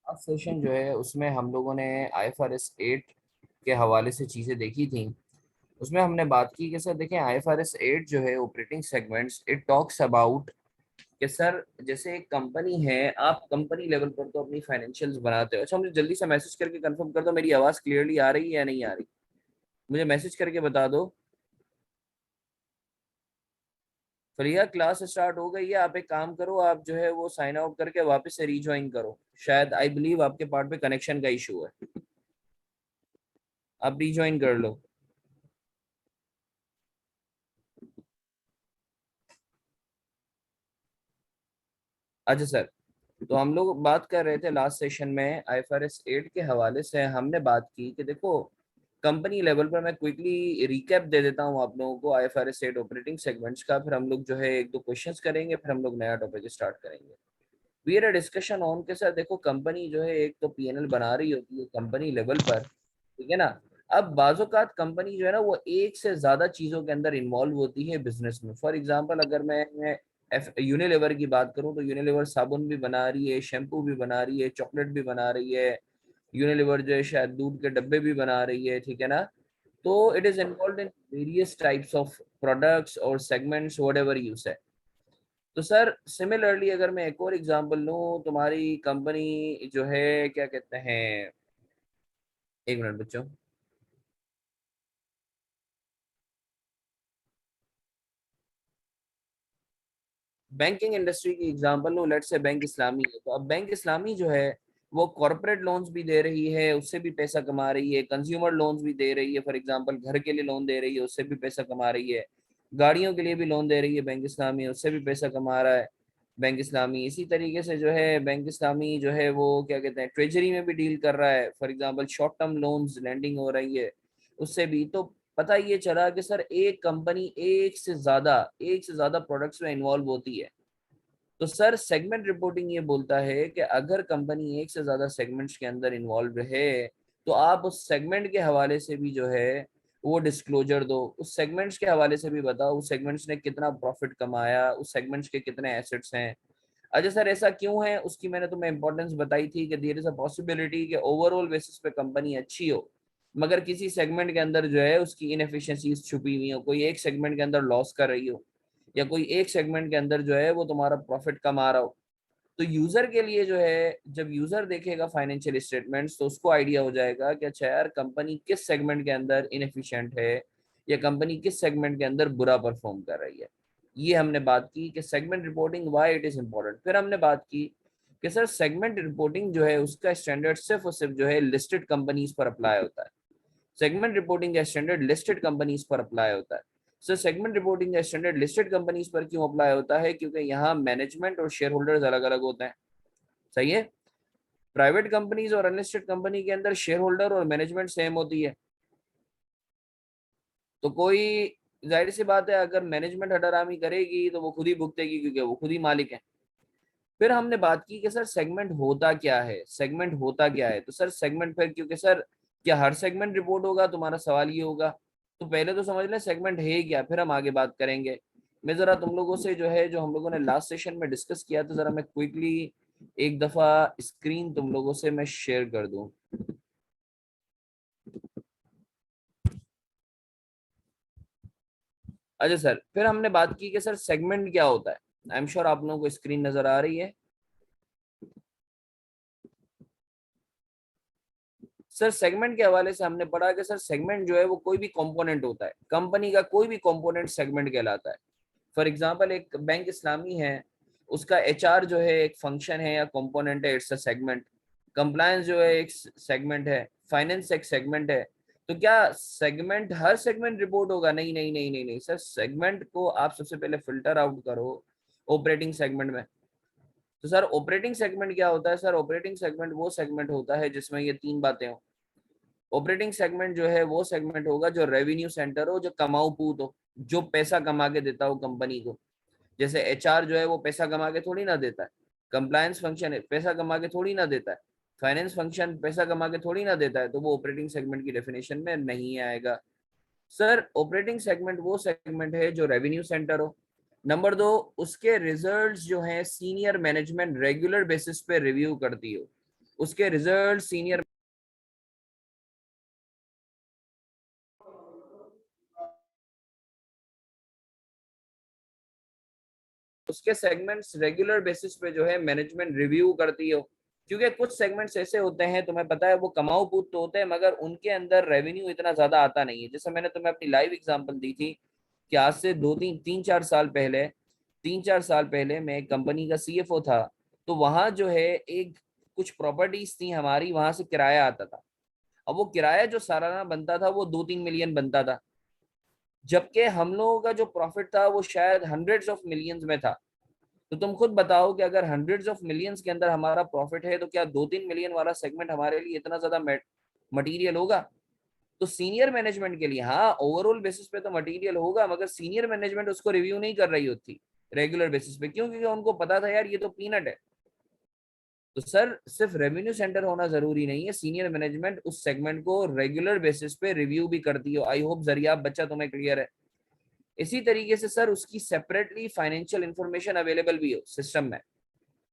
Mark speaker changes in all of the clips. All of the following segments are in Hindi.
Speaker 1: आज सेशन जो है उसमें हम लोगों ने आईएफआरएस 8 के हवाले से चीज़ें देखी थी। उसमें हमने बात की कि सर देखें, आईएफआरएस 8 जो है operating segments, it talks about कि सर जैसे एक कंपनी है, आप कंपनी लेवल पर तो अपनी फाइनेंशियल्स बनाते हो। अच्छा, मुझे जल्दी से मैसेज करके कंफर्म कर दो मेरी आवाज़ क्लियरली आ रही है या नहीं आ रही। मुझे मैसेज करके बता दो। फरिया, क्लास स्टार्ट हो गई है। आप एक काम करो, आप जो है वो साइन आउट करके वापस से रीज्वाइन करो। शायद आई बिलीव आपके पार्ट पे कनेक्शन का इशू है। आप रीज्वाइन कर लो। अच्छा सर, तो हम लोग बात कर रहे थे लास्ट सेशन में आईएफआरएस 8 के हवाले से। हमने बात की कि देखो, कंपनी लेवल पर मैं क्विकली रिकैप दे देता हूँ आप लोगों को आईएफआरएस 8 ऑपरेटिंग सेगमेंट्स का। फिर हम लोग जो है एक दो क्वेश्चंस करेंगे, फिर हम लोग नया टॉपिक स्टार्ट करेंगे। वी आर डिस्कशन ऑन के सर देखो, कंपनी जो है एक तो पीएनएल बना रही होती है कंपनी लेवल पर, ठीक है ना। अब बाज़-औक़ात कंपनी जो है ना वो एक से ज्यादा चीजों के अंदर इन्वॉल्व होती है बिजनेस में। फॉर एग्जांपल अगर मैं यूनिलीवर की बात करूं तो यूनिलीवर साबुन भी बना रही है, शैम्पू भी बना रही है, चॉकलेट भी बना रही है। यूनिलीवर जो है शायद दूध के डब्बे भी बना रही है, ठीक है ना। तो it is involve in various types of products और सेगमेंट्स व्हाट एवर यू से। तो सर सिमिलरली अगर मैं एक और एग्जांपल लूं, तुम्हारी कंपनी जो है क्या कहते हैं, एक मिनट बच्चों, बैंकिंग इंडस्ट्री की एग्जांपल लो, लेट्स से बैंक इस्लामी है। तो अब बैंक इस्लामी जो है वो कॉर्पोरेट लोन्स भी दे रही है, उससे भी पैसा कमा रही है। कंज्यूमर लोन्स भी दे रही है, फॉर एग्जांपल घर के लिए लोन दे रही है, उससे भी पैसा कमा रही है। गाड़ियों के लिए भी लोन दे रही है बैंक इस्लामी, उससे भी पैसा कमा रहा है बैंक इस्लामी। इसी तरीके से जो है बैंक इस्लामी जो है वो क्या कहते हैं, ट्रेजरी में भी डील कर रहा है। For example short term loans lending हो रही है उससे भी। तो पता ये चला कि सर एक कंपनी एक से ज्यादा प्रोडक्ट्स में इन्वॉल्व होती है। तो सर सेगमेंट रिपोर्टिंग ये बोलता है कि अगर कंपनी एक से ज्यादा सेगमेंट्स के अंदर इन्वॉल्व है तो आप उस सेगमेंट के हवाले से भी जो है वो डिस्क्लोजर दो। उस सेगमेंट्स के हवाले से भी बताओ उस सेगमेंट्स ने कितना प्रॉफिट कमाया, उस सेगमेंट्स के कितने एसेट्स हैं। अच्छा सर ऐसा क्यों है, उसकी मैंने तुम्हें इंपॉर्टेंस बताई थी कि देयर इज अ पॉसिबिलिटी कि ओवरऑल बेसिस पे कंपनी अच्छी हो मगर किसी सेगमेंट के अंदर जो है उसकी इनएफिशिएंसीज छुपी हुई हो, कोई एक सेगमेंट के अंदर लॉस कर रही हो या कोई एक सेगमेंट के अंदर जो है वो तुम्हारा प्रॉफिट कमा रहा हो। तो यूजर के लिए जो है, जब यूजर देखेगा फाइनेंशियल स्टेटमेंट्स तो उसको आइडिया हो जाएगा कि अच्छा यार कंपनी किस सेगमेंट के अंदर इनएफिशिएंट है या कंपनी किस सेगमेंट के अंदर बुरा परफॉर्म कर रही है। ये हमने बात की कि segment reporting why it is important. फिर हमने बात की कि सर सेगमेंट रिपोर्टिंग जो है उसका स्टैंडर्ड सिर्फ और सिर्फ जो है लिस्टेड कंपनीज पर अप्लाई होता है। सेगमेंट रिपोर्टिंग का स्टैंडर्ड लिस्टेड कंपनीज पर अप्लाई होता है। सो सेगमेंट रिपोर्टिंग का स्टैंडर्ड लिस्टेड कंपनीज पर क्यों अप्लाई होता है, क्योंकि यहाँ मैनेजमेंट और शेयर होल्डर्स अलग अलग होते हैं। सही है। प्राइवेट कंपनीज और अनलिस्टेड कंपनी के अंदर शेयर होल्डर और मैनेजमेंट सेम होती है। तो कोई, जाहिर सी बात है अगर मैनेजमेंट हटारामी करेगी तो वो खुद ही भुगतेगी क्योंकि वो खुद ही मालिक है। फिर हमने बात की कि सर सेगमेंट होता क्या है, सेगमेंट होता क्या है। तो सर सेगमेंट, फिर क्योंकि सर क्या हर सेगमेंट रिपोर्ट होगा, तुम्हारा सवाल ये होगा। तो पहले तो समझ लें सेगमेंट है क्या, फिर हम आगे बात करेंगे। मैं जरा तुम लोगों से जो है जो हम लोगों ने लास्ट सेशन में डिस्कस किया था जरा मैं क्विकली एक दफा स्क्रीन तुम लोगों से मैं शेयर कर दूं। अच्छा सर, फिर हमने बात की कि सर सेगमेंट क्या होता है। आई एम श्योर आप लोगों को स्क्रीन नजर आ रही है। सर सेगमेंट के हवाले से हमने पढ़ा कि सर सेगमेंट जो है वो कोई भी कंपोनेंट होता है, कंपनी का कोई भी कंपोनेंट सेगमेंट कहलाता है। फॉर एग्जांपल एक बैंक इस्लामी है, उसका एचआर जो है एक फंक्शन है या कंपोनेंट है, इट्स अ सेगमेंट। कंप्लायंस जो है एक सेगमेंट है, फाइनेंस एक सेगमेंट है। तो क्या सेगमेंट हर सेगमेंट रिपोर्ट होगा? नहीं नहीं नहीं नहीं नहीं सर, सेगमेंट को आप सबसे पहले फिल्टर आउट करो ऑपरेटिंग सेगमेंट में। तो सर ऑपरेटिंग सेगमेंट क्या होता है? सर ऑपरेटिंग सेगमेंट वो सेगमेंट होता है जिसमें ये तीन बातें हो। ऑपरेटिंग सेगमेंट जो है वो सेगमेंट होगा जो रेवेन्यू सेंटर हो, जो कमाऊ पूत हो, जो पैसा कमा के देता हो कंपनी को। जैसे एचआर जो है वो पैसा कमा के थोड़ी ना देता है। कंप्लायंस फंक्शन है पैसा कमा के थोड़ी ना देता है। फाइनेंस फंक्शन पैसा कमा के थोड़ी ना देता है, तो वो ऑपरेटिंग सेगमेंट की डेफिनेशन में नहीं आएगा। सर ऑपरेटिंग सेगमेंट वो सेगमेंट है जो रेवेन्यू सेंटर हो। नंबर दो, उसके रिजल्ट्स जो हैं सीनियर मैनेजमेंट रेगुलर बेसिस पे रिव्यू करती हो। उसके रिजल्ट सीनियर, उसके सेगमेंट्स रेगुलर बेसिस पे जो है मैनेजमेंट रिव्यू करती हो, क्योंकि कुछ सेगमेंट्स ऐसे होते हैं तुम्हें पता है वो कमाऊ पूत तो होते हैं मगर उनके अंदर रेवेन्यू इतना ज्यादा आता नहीं है। जैसे मैंने तुम्हें अपनी लाइव एग्जांपल दी थी कि आज से 2 3 3 4 साल पहले मैं एक कंपनी का सीएफओ था। तो वहां जो है एक कुछ प्रॉपर्टीज थी हमारी, वहां से किराया आता था। अब वो किराया जो सालाना बनता था वो 2 3 मिलियन बनता था, जबकि हम लोगों का जो प्रॉफिट था वो शायद हंड्रेड्स ऑफ मिलियंस में था। तो तुम खुद बताओ कि अगर हंड्रेड्स ऑफ मिलियंस के अंदर हमारा प्रॉफिट है तो क्या 2 3 मिलियन वाला सेगमेंट हमारे लिए इतना ज्यादा मटीरियल होगा? तो सीनियर मैनेजमेंट के लिए हाँ ओवरऑल बेसिस पे तो मटेरियल होगा, मगर सीनियर मैनेजमेंट उसको रिव्यू नहीं कर रही होती रेगुलर बेसिस पे। क्यों? क्योंकि उनको पता था यार ये तो पीनट है। तो सर सिर्फ रेवेन्यू सेंटर होना जरूरी नहीं है, सीनियर मैनेजमेंट उस सेगमेंट को रेगुलर बेसिस पे रिव्यू भी करती हो। आई होप जरिए आप बच्चा तुम्हें क्लियर है। इसी तरीके से सर उसकी सेपरेटली फाइनेंशियल इंफॉर्मेशन अवेलेबल भी हो सिस्टम में।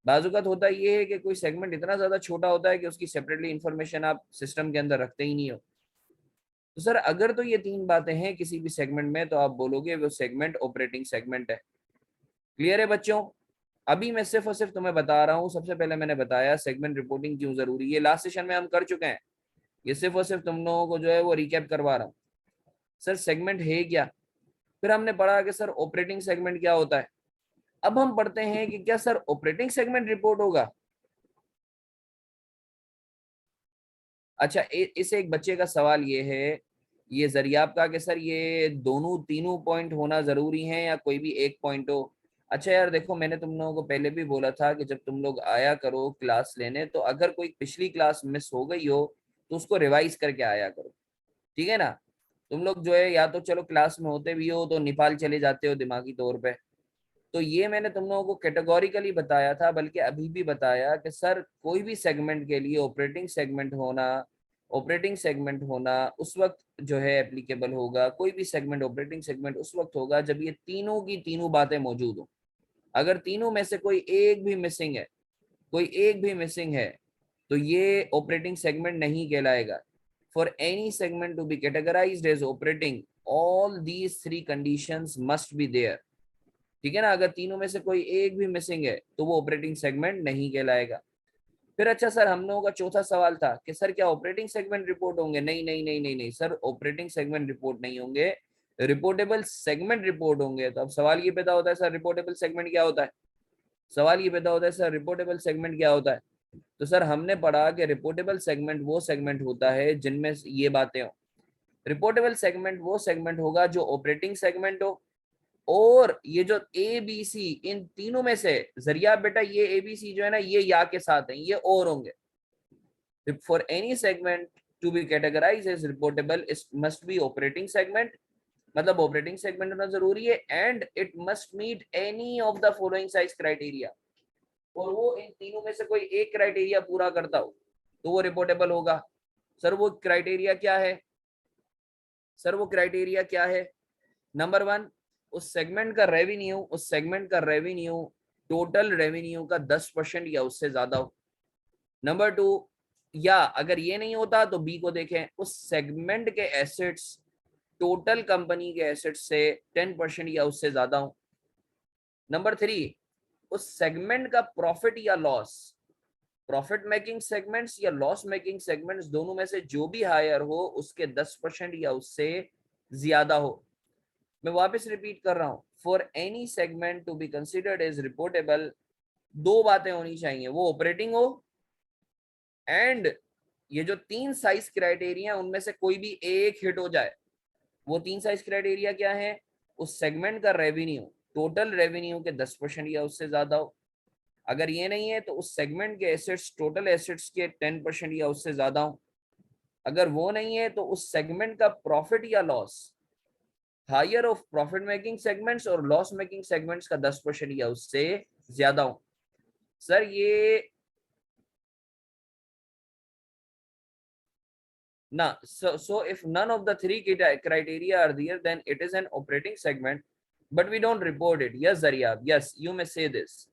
Speaker 1: बाजुकात होता ये है कि कोई सेगमेंट इतना ज्यादा छोटा होता है कि उसकी सेपरेटली इंफॉर्मेशन आप सिस्टम के अंदर रखते ही नहीं हो। तो सर अगर तो ये तीन बातें हैं किसी भी सेगमेंट में तो आप बोलोगे वो सेगमेंट ऑपरेटिंग सेगमेंट है। क्लियर है बच्चों? अभी मैं सिर्फ और सिर्फ तुम्हें बता रहा हूँ, सबसे पहले मैंने बताया सेगमेंट रिपोर्टिंग क्यों जरूरी है, लास्ट सेशन में हम कर चुके हैं। ये सिर्फ और सिर्फ तुम लोगों को जो है वो रिकैप करवा रहा हूँ। सर सेगमेंट है क्या, फिर हमने पढ़ा कि सर ऑपरेटिंग सेगमेंट क्या होता है। अब हम पढ़ते हैं कि क्या सर ऑपरेटिंग सेगमेंट रिपोर्ट होगा। अच्छा इस एक बच्चे का सवाल ये है, ये जरियाब का, कि सर ये दोनों तीनों पॉइंट होना जरूरी है या कोई भी एक पॉइंट हो। अच्छा यार देखो मैंने तुम लोगों को पहले भी बोला था कि जब तुम लोग आया करो क्लास लेने तो अगर कोई पिछली क्लास मिस हो गई हो तो उसको रिवाइज करके आया करो, ठीक है ना। तुम लोग जो है या तो चलो क्लास में होते भी हो तो नेपाल चले जाते हो दिमागी तौर पे। तो ये मैंने तुम लोगों को कैटेगोरिकली बताया था, बल्कि अभी भी बताया कि सर कोई भी सेगमेंट के लिए ऑपरेटिंग सेगमेंट होना उस वक्त जो है एप्लीकेबल होगा, कोई भी सेगमेंट ऑपरेटिंग सेगमेंट उस वक्त होगा जब ये तीनों की तीनों बातें मौजूद हो। अगर तीनों में से कोई एक भी मिसिंग है तो ये ऑपरेटिंग सेगमेंट नहीं कहलाएगा। For any segment to be categorised as operating all these three conditions must be there, ठीक है ना। अगर तीनों में से कोई एक भी मिसिंग है तो वो ऑपरेटिंग सेगमेंट नहीं कहलाएगा। फिर अच्छा सर हम लोगों का चौथा सवाल था कि सर क्या ऑपरेटिंग सेगमेंट रिपोर्ट होंगे? नहीं नहीं नहीं नहीं नहीं सर, ऑपरेटिंग सेगमेंट रिपोर्ट नहीं होंगे, रिपोर्टेबल सेगमेंट रिपोर्ट होंगे। तो अब सवाल ये पैदा होता है सर रिपोर्टेबल सेगमेंट क्या होता है? सवाल ये पैदा होता है सर रिपोर्टेबल सेगमेंट क्या होता है? तो सर हमने पढ़ा कि रिपोर्टेबल सेगमेंट वो सेगमेंट होता है जिनमें ये बातें हो। रिपोर्टेबल सेगमेंट वो सेगमेंट होगा जो ऑपरेटिंग सेगमेंट हो, और ये जो ए बी सी इन तीनों में से, जरिया बेटा ये ए बी सी जो है ना ये या के साथ हैं, ये और होंगे। For any segment to be categorise as reportable it must be operating segment, मतलब ऑपरेटिंग सेगमेंट होना जरूरी है, and it must meet any of the following size criteria, और वो इन तीनों में से कोई एक क्राइटेरिया पूरा करता हो तो वो रिपोर्टेबल होगा। सर वो क्राइटेरिया क्या है? सर वो क्राइटेरिया क्या है? नंबर वन, उस सेगमेंट का रेवेन्यू टोटल रेवेन्यू का 10% या उससे ज्यादा हो। नंबर टू, या अगर ये नहीं होता तो बी को देखें, उस सेगमेंट के एसेट्स टोटल कंपनी के एसेट्स से 10% या उससे ज्यादा हो। नंबर थ्री, उस सेगमेंट का प्रॉफिट या लॉस, प्रॉफिट मेकिंग सेगमेंट्स या लॉस मेकिंग सेगमेंट्स दोनों में से जो भी हायर हो उसके 10% या उससे ज्यादा हो। मैं वापस रिपीट कर रहा हूं, for any segment to be considered as reportable दो बातें होनी चाहिए, वो ऑपरेटिंग हो एंड ये जो तीन साइज क्राइटेरिया उनमें से कोई भी एक हिट हो जाए। वो तीन साइज क्राइटेरिया क्या है? उस सेगमेंट का रेवेन्यू टोटल रेवेन्यू के 10% या उससे ज्यादा हो। अगर ये नहीं है तो उस सेगमेंट के एसेट्स टोटल एसेट्स के 10% या उससे ज्यादा हो। अगर वो नहीं है तो उस सेगमेंट का प्रॉफिट या loss higher of profit making segments और लॉस मेकिंग सेगमेंट्स का 10% या उससे ज्यादा हो। सर ये ना, so if none of the three criteria are there then it is an operating segment but we don't report it. Yes Zariyab, yes you may say this.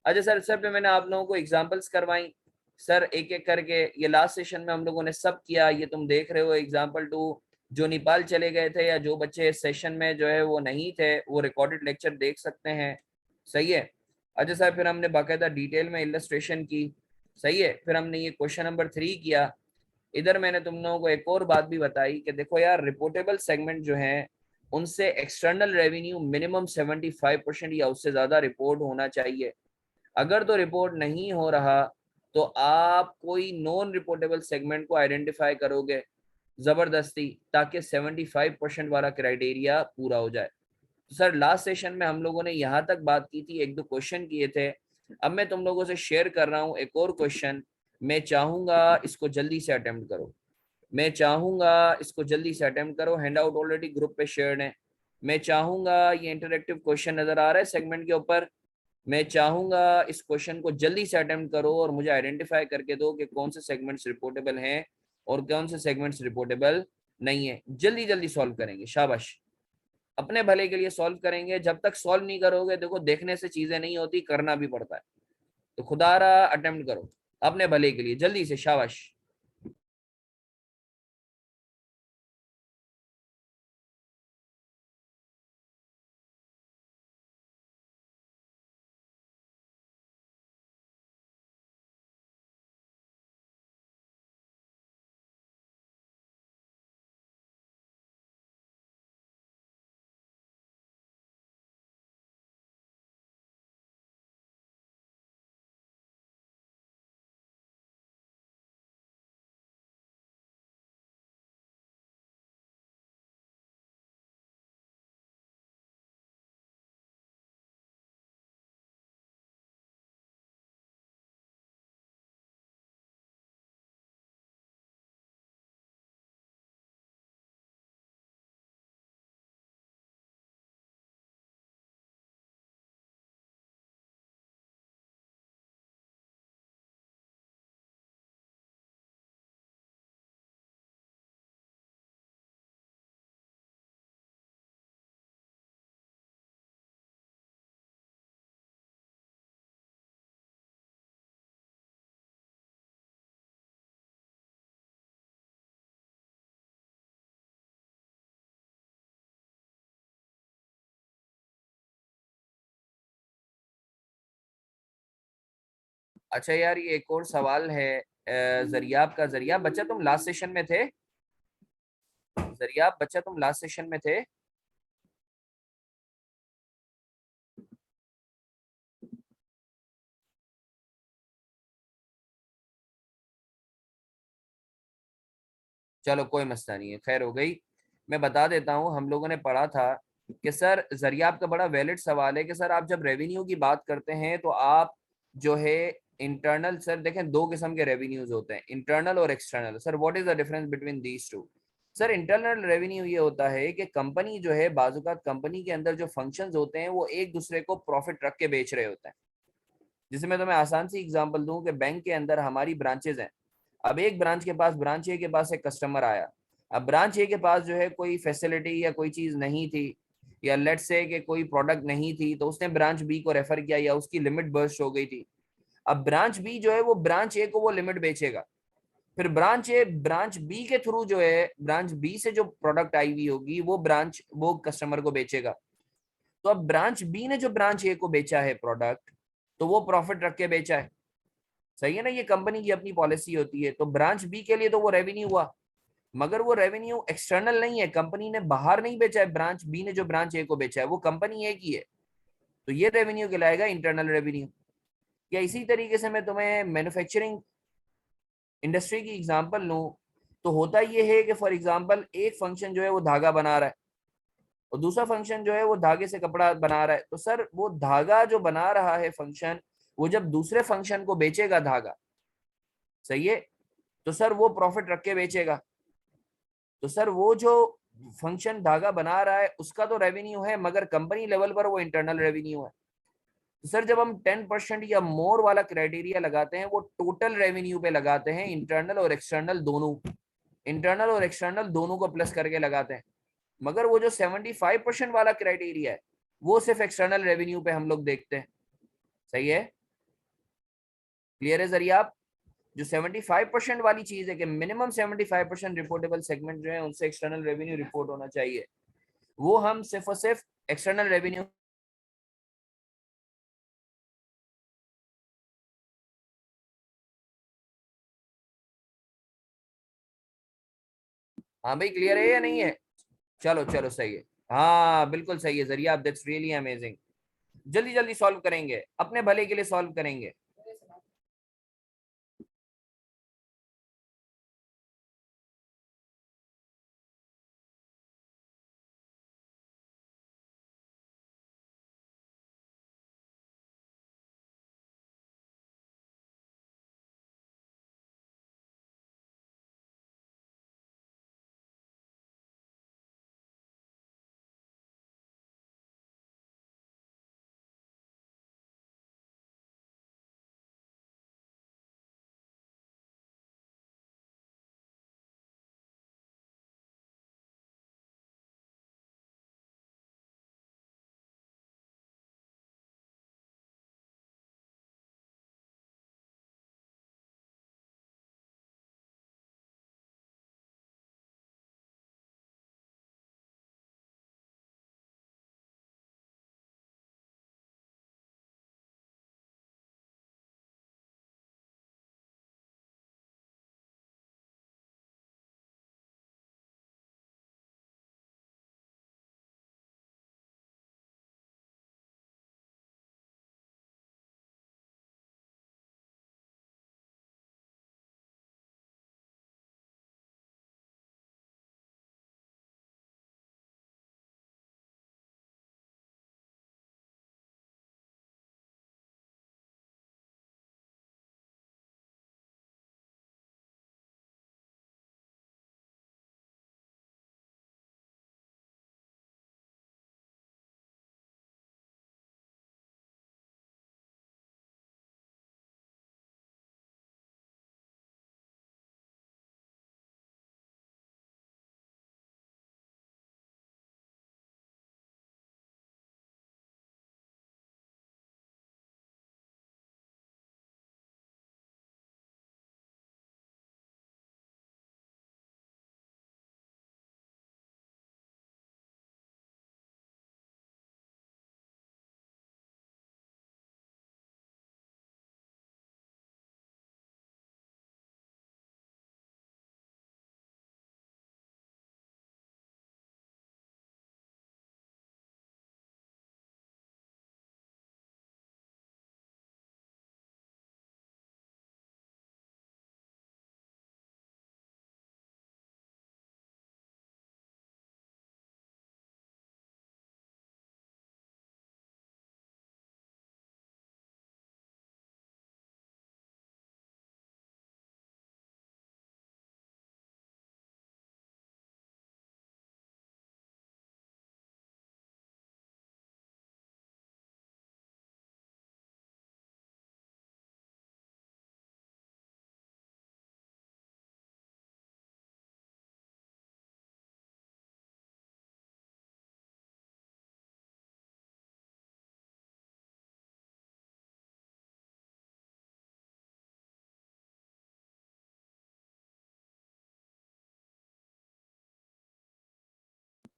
Speaker 1: अच्छा सर, सर पे मैंने आप लोगों को एग्जांपल्स करवाई, सर एक एक करके ये लास्ट सेशन में हम लोगों ने सब किया, ये तुम देख रहे हो एग्जाम्पल 2। जो नेपाल चले गए थे या जो बच्चे इस सेशन में जो है वो नहीं थे, वो रिकॉर्डेड लेक्चर देख सकते हैं। सही है। अच्छा सर, फिर हमने बाकायदा डिटेल में इलस्ट्रेशन की। सही है। फिर हमने ये क्वेश्चन नंबर 3 किया। इधर मैंने तुम लोगों को एक और बात भी बताई कि देखो यार, रिपोर्टेबल सेगमेंट जो है उनसे एक्सटर्नल रेवेन्यू मिनिमम 75% या उससे ज्यादा रिपोर्ट होना चाहिए। अगर तो रिपोर्ट नहीं हो रहा तो आप कोई नॉन रिपोर्टेबल सेगमेंट को आइडेंटिफाई करोगे जबरदस्ती, ताकि 75% वाला क्राइटेरिया पूरा हो जाए। तो सर लास्ट सेशन में हम लोगों ने यहाँ तक बात की थी, एक दो क्वेश्चन किए थे। अब मैं तुम लोगों से शेयर कर रहा हूँ एक और क्वेश्चन। मैं चाहूंगा इसको जल्दी से अटेम्प्ट करो। मैं चाहूंगा इसको जल्दी से अटेम्प्ट करो। हैंड आउट ऑलरेडी ग्रुप पे शेयर्ड है। मैं चाहूंगा, ये इंटरेक्टिव क्वेश्चन नजर आ रहा है सेगमेंट के ऊपर। मैं चाहूंगा इस क्वेश्चन को जल्दी से अटेम्प्ट करो और मुझे आइडेंटिफाई करके दो कि कौन से सेगमेंट्स रिपोर्टेबल हैं और कौन से सेगमेंट्स रिपोर्टेबल नहीं है। जल्दी जल्दी सॉल्व करेंगे, शाबाश। अपने भले के लिए सॉल्व करेंगे। जब तक सॉल्व नहीं करोगे, देखो देखने से चीजें नहीं होती, करना भी पड़ता है। तो खुदारा अटेम्प्ट करो अपने भले के लिए, जल्दी से, शाबाश। अच्छा यार, ये एक और सवाल है जरियाब का। जरियाब बच्चा तुम लास्ट सेशन में थे? जरियाब बच्चा तुम लास्ट सेशन में थे? चलो कोई मसला नहीं है, खैर हो गई। मैं बता देता हूँ, हम लोगों ने पढ़ा था कि सर, जरियाब का बड़ा वैलिड सवाल है कि सर आप जब रेवेन्यू की बात करते हैं तो आप जो है इंटरनल, सर देखें दो किस्म के रेवेन्यूज होते हैं, इंटरनल और external. Sir what is the difference between these two? Sir internal revenue ये होता है कि कंपनी जो है, बाजुकात कंपनी के अंदर जो फंक्शंस होते हैं वो एक दूसरे को प्रॉफिट रख के बेच रहे होते हैं। जिसे मैं तुम्हें आसान सी एग्जांपल दूं कि बैंक के अंदर हमारी ब्रांचेज हैं। अब एक ब्रांच के पास, ब्रांच ए के पास एक कस्टमर आया। अब ब्रांच ए के पास जो है कोई फैसिलिटी या कोई चीज नहीं थी, या लेट्स से कि कोई प्रोडक्ट नहीं थी, तो उसने ब्रांच बी को रेफर किया या उसकी लिमिट बर्स्ट हो गई थी। अब ब्रांच बी जो है वो ब्रांच ए को वो लिमिट बेचेगा। फिर ब्रांच ए ब्रांच बी के थ्रू जो है, ब्रांच बी से जो प्रोडक्ट आई हुई होगी वो कस्टमर को बेचेगा। तो अब ब्रांच बी ने जो ब्रांच ए को बेचा है प्रोडक्ट, तो वो प्रॉफिट रख के बेचा है। सही है ना, ये कंपनी की अपनी पॉलिसी होती है। तो ब्रांच बी के लिए तो वो रेवेन्यू हुआ, मगर वो रेवेन्यू एक्सटर्नल नहीं है, कंपनी ने बाहर नहीं बेचा है। ब्रांच बी ने जो ब्रांच ए को बेचा है वो कंपनी ए की है, तो ये रेवेन्यू कहलाएगा इंटरनल रेवेन्यू। या इसी तरीके से मैं तुम्हें मैन्युफैक्चरिंग इंडस्ट्री की एग्जांपल लूं, तो होता ये है कि फॉर एग्जांपल एक फंक्शन जो है वो धागा बना रहा है और दूसरा फंक्शन जो है वो धागे से कपड़ा बना रहा है। तो सर वो धागा जो बना रहा है फंक्शन, वो जब दूसरे फंक्शन को बेचेगा धागा, सही है, तो सर वो प्रॉफिट रख के बेचेगा। तो सर वो जो फंक्शन धागा बना रहा है उसका तो रेवेन्यू है, मगर कंपनी लेवल पर वो इंटरनल रेवेन्यू है। तो सर जब हम 10% या मोर वाला क्राइटेरिया लगाते हैं, वो टोटल रेवेन्यू पे लगाते हैं, इंटरनल और एक्सटर्नल दोनों। इंटरनल और एक्सटर्नल दोनों को प्लस करके लगाते हैं। मगर वो जो 75% वाला क्राइटेरिया है वो सिर्फ एक्सटर्नल रेवेन्यू पे हम लोग देखते हैं। सही है, क्लियर है जरिए आप? जो 75% वाली चीज है कि मिनिमम 75% रिपोर्टेबल सेगमेंट जो है उनसे एक्सटर्नल रेवेन्यू रिपोर्ट होना चाहिए, वो हम सिर्फ और सिर्फ एक्सटर्नल रेवेन्यू। हाँ भाई, क्लियर है या नहीं है? चलो चलो, सही है। हाँ बिल्कुल सही है जरिया, आप दैट्स रियली अमेजिंग। जल्दी जल्दी सॉल्व करेंगे, अपने भले के लिए सॉल्व करेंगे।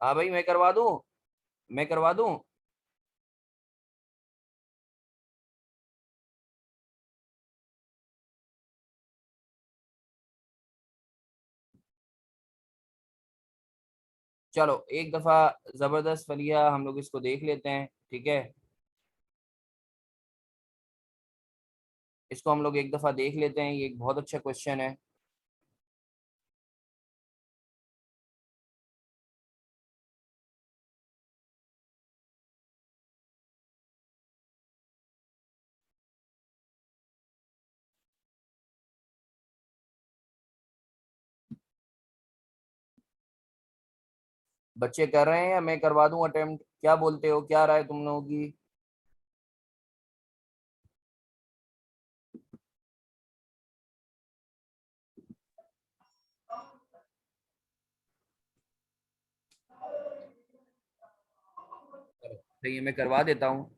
Speaker 1: हाँ भाई, मैं करवा दूं, मैं करवा दूं। चलो एक दफा जबरदस्त फलिया हम लोग इसको देख लेते हैं, ठीक है। इसको हम लोग एक दफा देख लेते हैं, ये एक बहुत अच्छा क्वेश्चन है। बच्चे कर रहे हैं या मैं करवा दूं अटेम्प्ट, क्या बोलते हो, क्या राय तुम लोगों की? चलो, तो ये मैं करवा देता हूँ।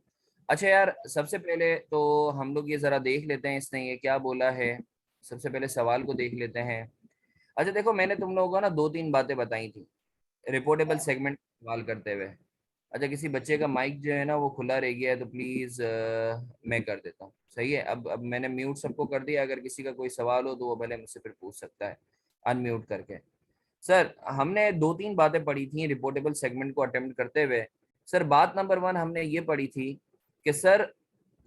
Speaker 1: अच्छा यार, सबसे पहले तो हम लोग ये जरा देख लेते हैं इसने ये क्या बोला है। सबसे पहले सवाल को देख लेते हैं। अच्छा देखो, मैंने तुम लोगों को ना दो तीन बातें बताई थी रिपोर्टेबल सेगमेंट इस्तेमाल करते हुए। अच्छा, किसी बच्चे का माइक जो है ना वो खुला रह गया है, तो प्लीज मैं कर देता हूँ। सही है, अब मैंने म्यूट सबको कर दिया। अगर किसी का कोई सवाल हो तो वो भले मुझसे फिर पूछ सकता है अनम्यूट करके। सर, हमने दो तीन बातें पढ़ी थी रिपोर्टेबल सेगमेंट को अटेम्प्ट करते हुए। सर, बात नंबर वन हमने ये पढ़ी थी कि sir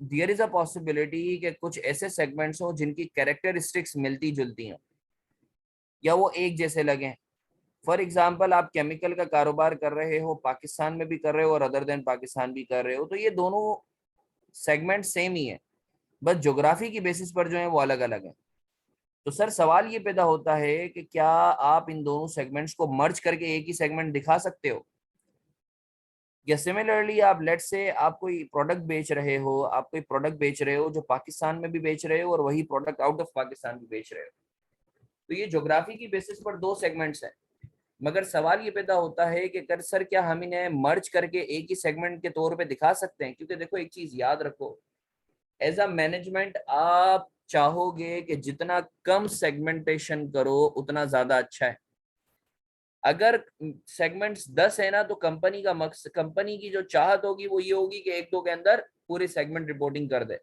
Speaker 1: there is a possibility कि कुछ ऐसे सेगमेंट्स हो जिनकी कैरेक्टरिस्टिक्स मिलती जुलती हैं या वो एक जैसे लगे। फॉर एग्जाम्पल, आप केमिकल का कारोबार कर रहे हो, पाकिस्तान में भी कर रहे हो और अदर देन पाकिस्तान भी कर रहे हो, तो ये दोनों सेगमेंट सेम ही है, बस ज्योग्राफी की बेसिस पर जो है वो अलग अलग है। तो सर सवाल ये पैदा होता है कि क्या आप इन दोनों सेगमेंट्स को मर्ज करके एक ही सेगमेंट दिखा सकते हो, या सिमिलरली आप लेट से आप कोई प्रोडक्ट बेच रहे हो, आप कोई प्रोडक्ट बेच रहे हो जो पाकिस्तान में भी बेच रहे हो और वही प्रोडक्ट आउट ऑफ पाकिस्तान भी बेच रहे हो, तो ये ज्योग्राफी की बेसिस पर दो सेगमेंट्स हैं। मगर सवाल ये पैदा होता है कि कर सर क्या हम इन्हें मर्ज करके एक ही सेगमेंट के तौर पे दिखा सकते हैं? क्योंकि देखो एक चीज याद रखो, एज अ मैनेजमेंट आप चाहोगे कि जितना कम सेगमेंटेशन करो उतना ज्यादा अच्छा है। अगर सेगमेंट्स 10 है ना, तो कंपनी का मकसद, कंपनी की जो चाहत होगी वो ये होगी कि एक दो के अंदर पूरी सेगमेंट रिपोर्टिंग कर दे।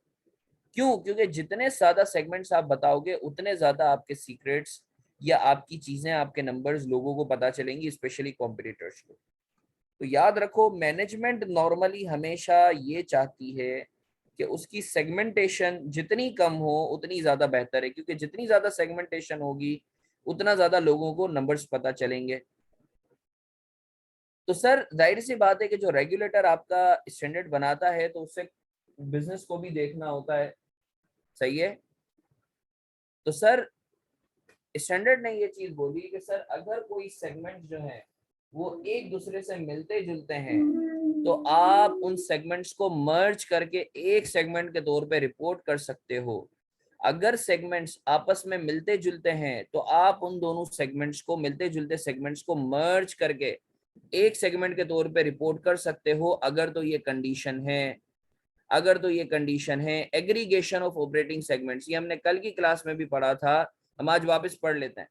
Speaker 1: क्यों? क्योंकि जितने ज्यादा सेगमेंट्स आप बताओगे उतने ज्यादा आपके सीक्रेट्स या आपकी चीजें, आपके नंबर्स लोगों को पता चलेंगी, स्पेशली कॉम्पिटिटर्स को। तो याद रखो, मैनेजमेंट नॉर्मली हमेशा ये चाहती है कि उसकी सेगमेंटेशन जितनी कम हो उतनी ज्यादा बेहतर है, क्योंकि जितनी ज्यादा सेगमेंटेशन होगी उतना ज्यादा लोगों को नंबर्स पता चलेंगे। तो सर जाहिर सी बात है कि जो रेगुलेटर आपका स्टैंडर्ड बनाता है तो उससे बिजनेस को भी देखना होता है। सही है। तो सर स्टैंडर्ड ने ये चीज बोली कि सर अगर कोई सेगमेंट जो है वो एक दूसरे से मिलते जुलते हैं तो आप उन सेगमेंट्स को मर्ज करके एक सेगमेंट के तौर पे रिपोर्ट कर सकते हो। अगर सेगमेंट्स आपस में मिलते जुलते हैं तो आप उन दोनों सेगमेंट्स को, मिलते जुलते सेगमेंट्स को मर्ज करके एक सेगमेंट के तौर पे रिपोर्ट कर सकते हो, अगर तो ये कंडीशन है। अगर तो ये कंडीशन है एग्रीगेशन ऑफ ऑपरेटिंग सेगमेंट्स, ये हमने कल की क्लास में भी पढ़ा था, हम आज वापस पढ़ लेते हैं।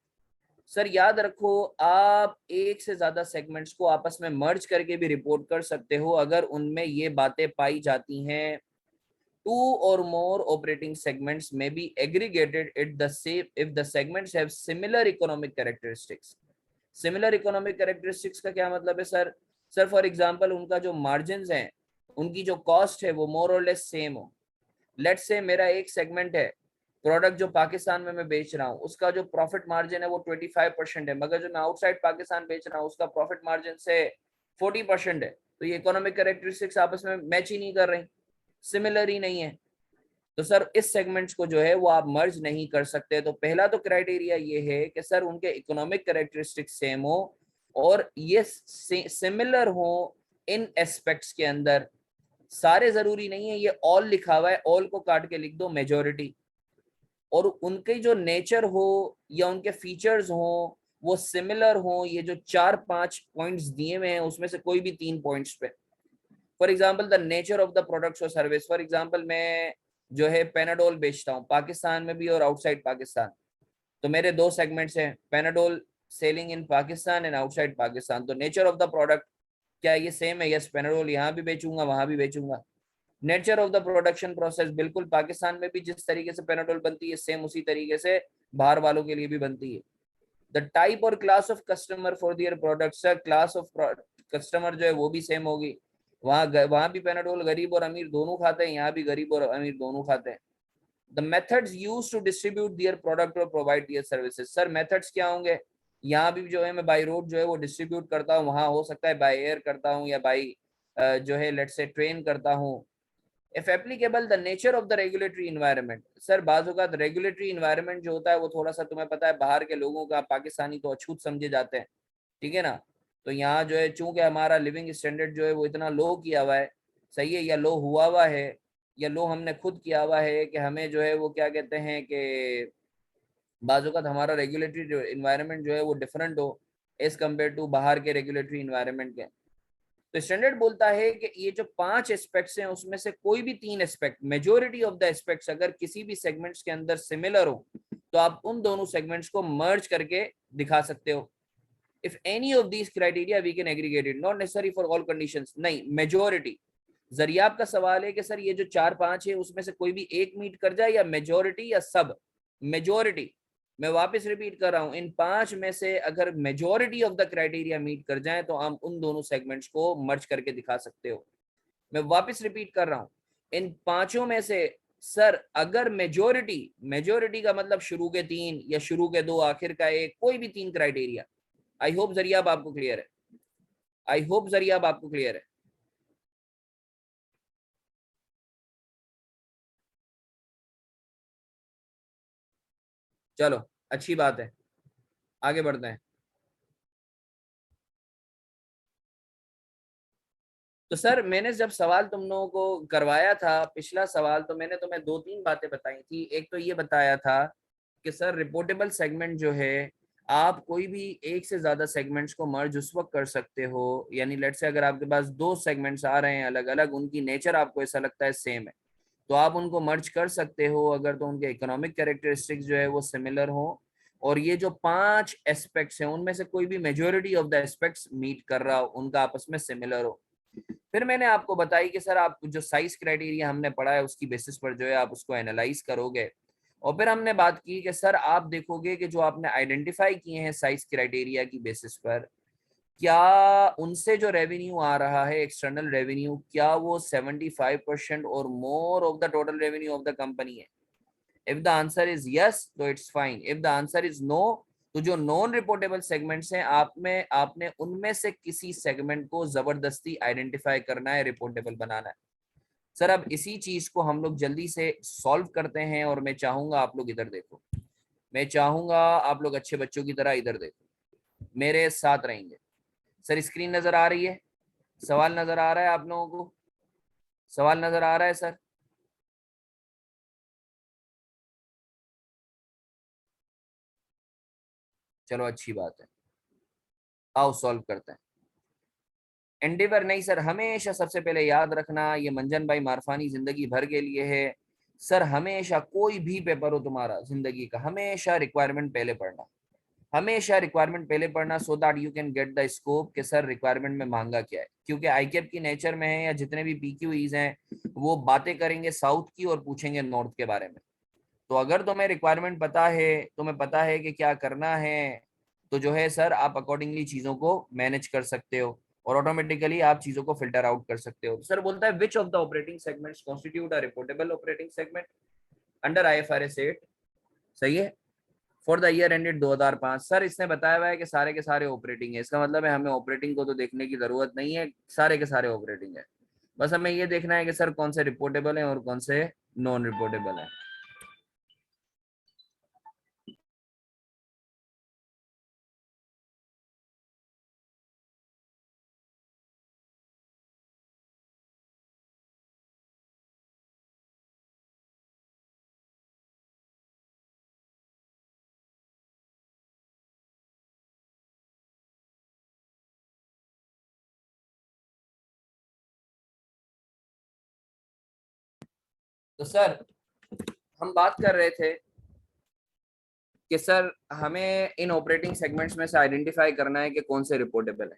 Speaker 1: सर याद रखो, आप एक से ज्यादा सेगमेंट्स को आपस में मर्ज करके भी रिपोर्ट कर सकते हो अगर उनमें ये बातें पाई जाती हैं। टू और मोर ऑपरेटिंग सेगमेंट्स में be aggregated it the same if the segments have similar economic characteristics. Similar economic characteristics का क्या मतलब है सर? सर फॉर एग्जांपल उनका जो मार्जिन है, उनकी जो कॉस्ट है वो मोर और लेस सेम हो। लेट्स से मेरा एक सेगमेंट है, प्रोडक्ट जो पाकिस्तान में मैं बेच रहा हूँ उसका जो प्रॉफिट मार्जिन है वो 25% है, मगर जो मैं आउटसाइड पाकिस्तान बेच रहा हूँ उसका प्रॉफिट मार्जिन से 40% है। तो ये इकोनॉमिक कैरेक्टरिस्टिक्स आपस में मैच ही नहीं कर रही, सिमिलर ही नहीं है। तो सर इस सेगमेंट्स को जो है वो आप मर्ज नहीं कर सकते। तो पहला तो क्राइटेरिया ये है कि सर उनके इकोनॉमिक कैरेक्टरिस्टिक्स सेम हो और ये सिमिलर हो इन एस्पेक्ट्स के अंदर। सारे जरूरी नहीं है, ये ऑल लिखा हुआ है, ऑल को काट के लिख दो मेजोरिटी। और उनके जो नेचर हो या उनके फीचर्स हो वो सिमिलर हो। ये जो 4-5 पॉइंट्स दिए हुए हैं उसमें से कोई भी 3 पॉइंट्स पे, for example the nature of the products और सर्विस। फॉर एग्जाम्पल मैं जो है पेनाडोल बेचता हूँ पाकिस्तान में भी और आउटसाइड पाकिस्तान। तो मेरे दो सेगमेंट्स हैं, Panadol selling in Pakistan and outside Pakistan. तो नेचर ऑफ द प्रोडक्ट क्या ये सेम है? यस, पेनाडोल यहाँ भी बेचूंगा वहां भी बेचूंगा। Nature of the production process, बिल्कुल पाकिस्तान में भी जिस तरीके से पेनाडोल बनती है सेम उसी तरीके से बाहर वालों के लिए भी बनती है। द टाइप और class of customer for their products, class of customer जो है वो भी सेम होगी। वहां भी पेनाडोल गरीब और अमीर दोनों खाते हैं, यहाँ भी गरीब और अमीर दोनों खाते हैं। The methods use to distribute their product और provide their services. Sir methods क्या होंगे? यहाँ भी जो है मैं बाई रोड जो है वो डिस्ट्रीब्यूट करता हूँ, वहां हो सकता है बाई एयर करता हूँ या बाई जो है लेट से ट्रेन करता हूँ। If applicable the nature of the regulatory environment. Sir बाजू का रेगुलेटरी इन्वायरमेंट जो होता है वो थोड़ा सा तुम्हें पता है बाहर के लोगों का, पाकिस्तानी तो अछूत समझे जाते हैं, ठीक है ना। तो यहाँ जो है चूंकि हमारा लिविंग स्टैंडर्ड जो है वो इतना लो किया हुआ है, सही है, या लो हुआ हुआ है, या लो हमने खुद किया हुआ है कि हमें जो है वो क्या कहते हैं कि बाजूकात हमारा रेगुलेटरी इन्वायरमेंट जो है वो डिफरेंट हो एज कम्पेयर टू बाहर के रेगुलेटरी इन्वायरमेंट के। तो स्टैंडर्ड बोलता है कि ये जो 5 एस्पेक्ट्स हैं उसमें से कोई भी 3 aspect, majority of the aspects अगर किसी भी सेगमेंट्स के अंदर सिमिलर हो तो आप उन दोनों सेगमेंट्स को मर्ज करके दिखा सकते हो। If any of these criteria we can aggregate it, not necessary for all conditions, नहीं मेजोरिटी। जरियाब का सवाल है कि सर ये जो 4-5 है उसमें से कोई भी एक मीट कर जाए या मेजोरिटी या सब। मेजोरिटी, मैं वापस रिपीट कर रहा हूं, इन 5 में से अगर majority of the criteria meet कर जाए तो हम उन दोनों सेगमेंट्स को मर्ज करके दिखा सकते हो। मैं वापस रिपीट कर रहा हूं, इन पांचों में से सर अगर मेजोरिटी, मेजोरिटी का मतलब शुरू के 3 या शुरू के 2 आखिर का 1, कोई भी 3 क्राइटेरिया, आई होप जरियाब आपको क्लियर है, आई होप जरियाब आपको क्लियर है। चलो अच्छी बात है, आगे बढ़ते हैं। तो सर मैंने जब सवाल तुम लोगों को करवाया था पिछला सवाल, तो मैंने तुम्हें 2-3 बातें बताई थी। एक तो ये बताया था कि सर रिपोर्टेबल सेगमेंट जो है, आप कोई भी एक से ज्यादा सेगमेंट्स को मर्ज उस वक्त कर सकते हो, यानी लेट्स से अगर आपके पास 2 सेगमेंट्स आ रहे हैं अलग अलग, उनकी नेचर आपको ऐसा लगता है सेम है, तो आप उनको मर्ज कर सकते हो अगर तो उनके इकोनॉमिक कैरेक्टरिस्टिक्स जो है वो सिमिलर हो, और ये जो 5 एस्पेक्ट्स हैं उनमें से कोई भी majority of the aspects meet कर रहा हो, उनका आपस में सिमिलर हो। फिर मैंने आपको बताई कि सर आप जो साइज क्राइटेरिया हमने पढ़ा है उसकी बेसिस पर जो है आप उसको एनालाइज करोगे, और फिर हमने बात की कि सर आप देखोगे कि जो आपने आइडेंटिफाई किए हैं साइज क्राइटेरिया की बेसिस पर, क्या उनसे जो रेवेन्यू आ रहा है एक्सटर्नल रेवेन्यू, क्या वो 75% और more of the total revenue of the company है। If the answer is yes तो it's fine, if the answer is no तो जो नॉन रिपोर्टेबल सेगमेंट्स हैं आप में आपने उनमें से किसी सेगमेंट को जबरदस्ती आइडेंटिफाई करना है, रिपोर्टेबल बनाना है। सर अब इसी चीज को हम लोग जल्दी से सॉल्व करते हैं, और मैं चाहूंगा आप लोग इधर देखो, मैं चाहूंगा आप लोग अच्छे बच्चों की तरह इधर देखो, मेरे साथ रहेंगे। सर स्क्रीन नजर आ रही है, सवाल नजर आ रहा है आप लोगों को, सवाल नजर आ रहा है सर? चलो अच्छी बात है, आओ सॉल्व करते हैं। एंडेवर नहीं सर, हमेशा सबसे पहले याद रखना, ये मंजन भाई मारफानी जिंदगी भर के लिए है। सर हमेशा कोई भी पेपर हो तुम्हारा जिंदगी का, हमेशा रिक्वायरमेंट पहले पढ़ना, हमेशा रिक्वायरमेंट पहले पढ़ना, so that you can get the scope कि सर रिक्वायरमेंट में मांगा क्या है। क्योंकि आईकेप की नेचर में है, या जितने भी पीक्यूईज हैं वो बातें करेंगे साउथ की और पूछेंगे नॉर्थ के बारे में। तो अगर तुम्हें रिक्वायरमेंट पता है, तुम्हें पता है कि क्या करना है, तो जो है सर आप अकॉर्डिंगली चीजों को मैनेज कर सकते हो, और ऑटोमेटिकली आप चीजों को फिल्टर आउट कर सकते हो। सर बोलता है which of the operating segments constitute a reportable operating segment under IFRS 8। सही है, for the year ended 2005। Sir इसने बताया हुआ है कि सारे के सारे ऑपरेटिंग है, इसका मतलब है हमें ऑपरेटिंग को तो देखने की जरूरत नहीं है, सारे के सारे ऑपरेटिंग है। बस हमें ये देखना है कि सर कौन से रिपोर्टेबल है और कौन से नॉन रिपोर्टेबल है। तो सर हम बात कर रहे थे कि सर हमें इन ऑपरेटिंग सेगमेंट्स में से आइडेंटिफाई करना है कि कौन से रिपोर्टेबल है।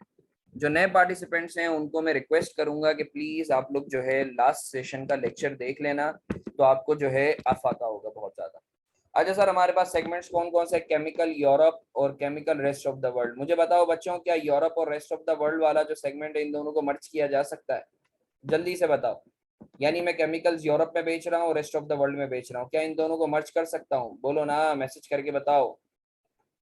Speaker 1: जो नए पार्टिसिपेंट्स हैं उनको मैं रिक्वेस्ट करूंगा कि प्लीज आप लोग जो है लास्ट सेशन का लेक्चर देख लेना, तो आपको जो है आफाका होगा बहुत ज्यादा। अच्छा सर हमारे पास सेगमेंट्स कौन कौन से, केमिकल यूरोप और chemical rest of the world. मुझे बताओ बच्चों, क्या यूरोप और रेस्ट ऑफ द वर्ल्ड वाला जो सेगमेंट है इन दोनों को मर्ज किया जा सकता है? जल्दी से बताओ। यानी मैं केमिकल्स यूरोप में बेच रहा हूँ, रेस्ट ऑफ द वर्ल्ड में बेच रहा हूँ, क्या इन दोनों को मर्ज कर सकता हूँ? बोलो ना, मैसेज करके बताओ।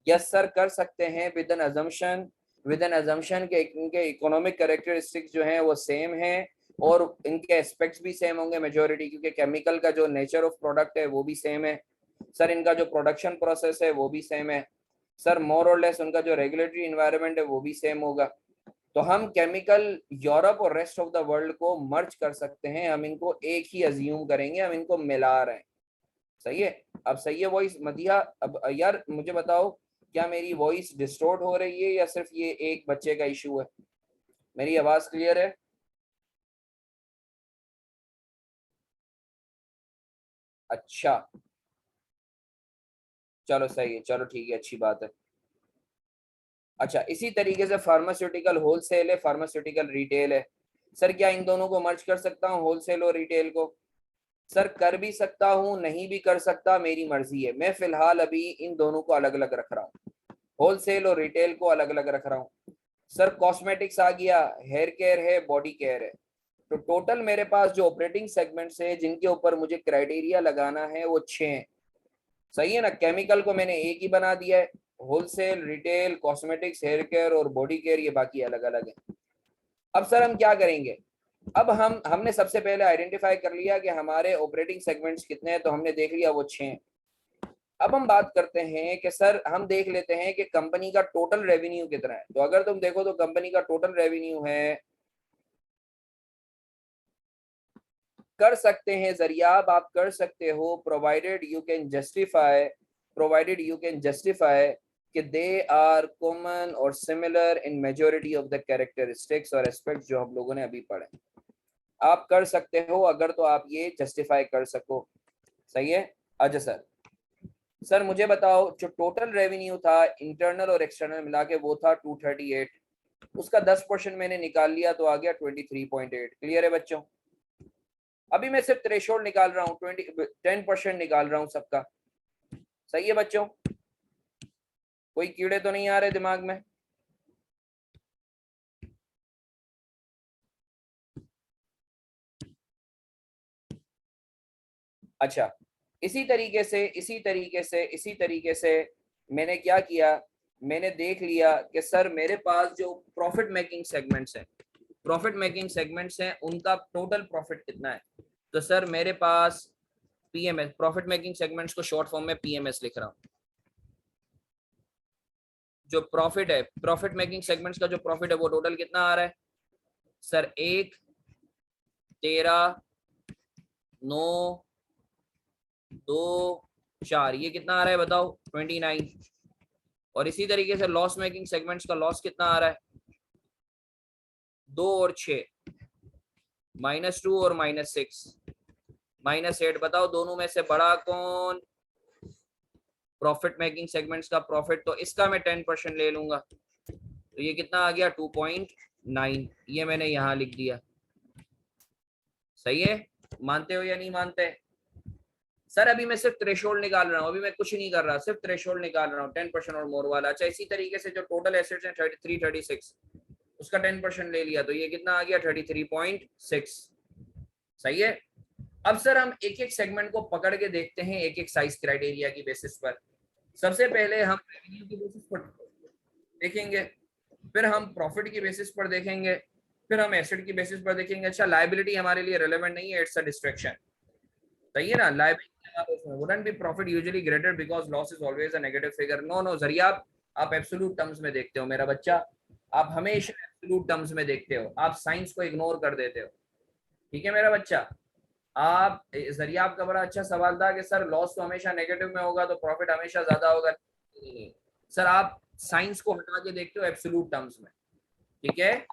Speaker 1: यस सर कर सकते हैं, with N assumption, with N assumption के इनके इकोनॉमिक कैरेक्टरिस्टिक्स जो हैं वो सेम हैं, और इनके एस्पेक्ट्स भी सेम होंगे मेजोरिटी, क्योंकि केमिकल का जो नेचर ऑफ प्रोडक्ट है वो भी सेम है। सर इनका जो प्रोडक्शन प्रोसेस है वो भी सेम है। सर मोर और लेस उनका जो रेगुलेटरी इन्वायरमेंट है वो भी सेम होगा। तो हम केमिकल यूरोप और रेस्ट ऑफ द वर्ल्ड को मर्ज कर सकते हैं, हम इनको एक ही अज्यूम करेंगे, हम इनको मिला रहे हैं। सही है? अब सही है वॉइस मदिया? अब यार मुझे बताओ, क्या मेरी वॉइस डिस्टोर्ट हो रही है या सिर्फ ये एक बच्चे का इशू है? मेरी आवाज क्लियर है? अच्छा चलो सही है, चलो ठीक है, अच्छी बात है। अच्छा, इसी तरीके से फार्मास्यूटिकल होलसेल है, फार्मास्यूटिकल रिटेल है। सर क्या इन दोनों को मर्ज कर सकता हूँ, होलसेल और रिटेल को? सर कर भी सकता हूँ, नहीं भी कर सकता, मेरी मर्जी है। मैं फिलहाल अभी इन दोनों को अलग अलग रख रहा हूँ, होलसेल और रिटेल को अलग अलग रख रहा हूँ। सर कॉस्मेटिक्स आ गया, हेयर केयर है, बॉडी केयर है। तो टोटल मेरे पास जो ऑपरेटिंग सेगमेंट्स है जिनके ऊपर मुझे क्राइटेरिया लगाना है वो 6 हैं। सही है ना? केमिकल को मैंने एक ही बना दिया है, wholesale, retail, cosmetics, hair care और बॉडी केयर ये बाकी अलग अलग है। अब सर हम क्या करेंगे? अब हमने सबसे पहले आइडेंटिफाई कर लिया कि हमारे ऑपरेटिंग सेगमेंट्स कितने हैं, तो हमने देख लिया वो 6 हैं। अब हम बात करते हैं कि सर हम देख लेते हैं कि कंपनी का टोटल रेवेन्यू कितना है। तो अगर तुम देखो तो कंपनी का टोटल रेवेन्यू है, कर सकते हैं जरियाब, आप कर सकते हो, प्रोवाइडेड यू कैन जस्टिफाई कि दे आर कॉमन और similar in majority of the characteristics और एस्पेक्ट्स जो हम लोगों ने अभी पढ़े। आप कर सकते हो अगर तो आप ये जस्टिफाई कर सको। सही है। अच्छा सर, सर मुझे बताओ जो टोटल रेवेन्यू था इंटरनल और एक्सटर्नल मिला के वो था 238, उसका 10% मैंने निकाल लिया तो आ गया 23.8। क्लियर है बच्चों? अभी मैं सिर्फ थ्रेशोल्ड निकाल रहा हूँ, 10% निकाल रहा हूँ सबका। सही है बच्चों? कोई कीड़े तो नहीं आ रहे दिमाग में? अच्छा, इसी तरीके से मैंने क्या किया, मैंने देख लिया कि सर मेरे पास जो प्रॉफिट मेकिंग सेगमेंट्स हैं उनका टोटल प्रॉफिट कितना है। तो सर मेरे पास पीएमएस, प्रॉफिट मेकिंग सेगमेंट्स को शॉर्ट फॉर्म में पीएमएस लिख रहा हूँ। जो प्रॉफिट है, प्रॉफिट मेकिंग सेगमेंट्स का जो प्रॉफिट है वो टोटल कितना आ रहा है? सर 1, 13, 9, 2, 4, ये कितना आ रहा है बताओ? 29। और इसी तरीके से लॉस मेकिंग सेगमेंट्स का लॉस कितना आ रहा है? 2 और 6, -2 और -6, -8। बताओ दोनों में से बड़ा कौन? प्रॉफिट मेकिंग सेगमेंट्स का प्रॉफिट, तो इसका मैं 10% ले लूंगा। तो ये कितना आ गया? 2.9। ये मैंने यहां लिख दिया। सही है? मानते हो या नहीं मानते? सर अभी मैं सिर्फ थ्रेशोल्ड निकाल रहा हूँ, अभी मैं कुछ नहीं कर रहा, सिर्फ थ्रेशोल्ड निकाल रहा हूँ 10% और मोर वाला। अच्छा, इसी तरीके से जो टोटल एसेट्स हैं 3336, उसका 10% ले लिया तो ये कितना आ गया? 33.6। सही है। अब सर हम एक एक सेगमेंट को पकड़ के देखते हैं एक एक साइज क्राइटेरिया की बेसिस पर। सबसे पहले हम रेवेन्यू की बेसिस पर देखेंगे, फिर हम प्रॉफिट की बेसिस पर देखेंगे, फिर हम एसेट की बेसिस पर देखेंगे। अच्छा, लायबिलिटी हमारे लिए रेलेवेंट नहीं है, इट्स अ डिस्ट्रैक्शन। सही है ना? Liability wouldn't be profit usually greater because loss is always a negative figure. No no जरिया, आप एब्सोल्यूट टर्म्स में देखते हो मेरा बच्चा, आप हमेशा एब्सोल्यूट टर्म्स में देखते हो, आप साइंस को इग्नोर कर देते हो। ठीक है मेरा बच्चा? आप जरिया, आपका बड़ा अच्छा सवाल था कि सर लॉस तो हमेशा नेगेटिव में होगा तो प्रॉफिट हमेशा ज्यादा होगा। सर आप साइंस को हटा के देखते हो एब्सोल्यूट टर्म्स में। ठीक है?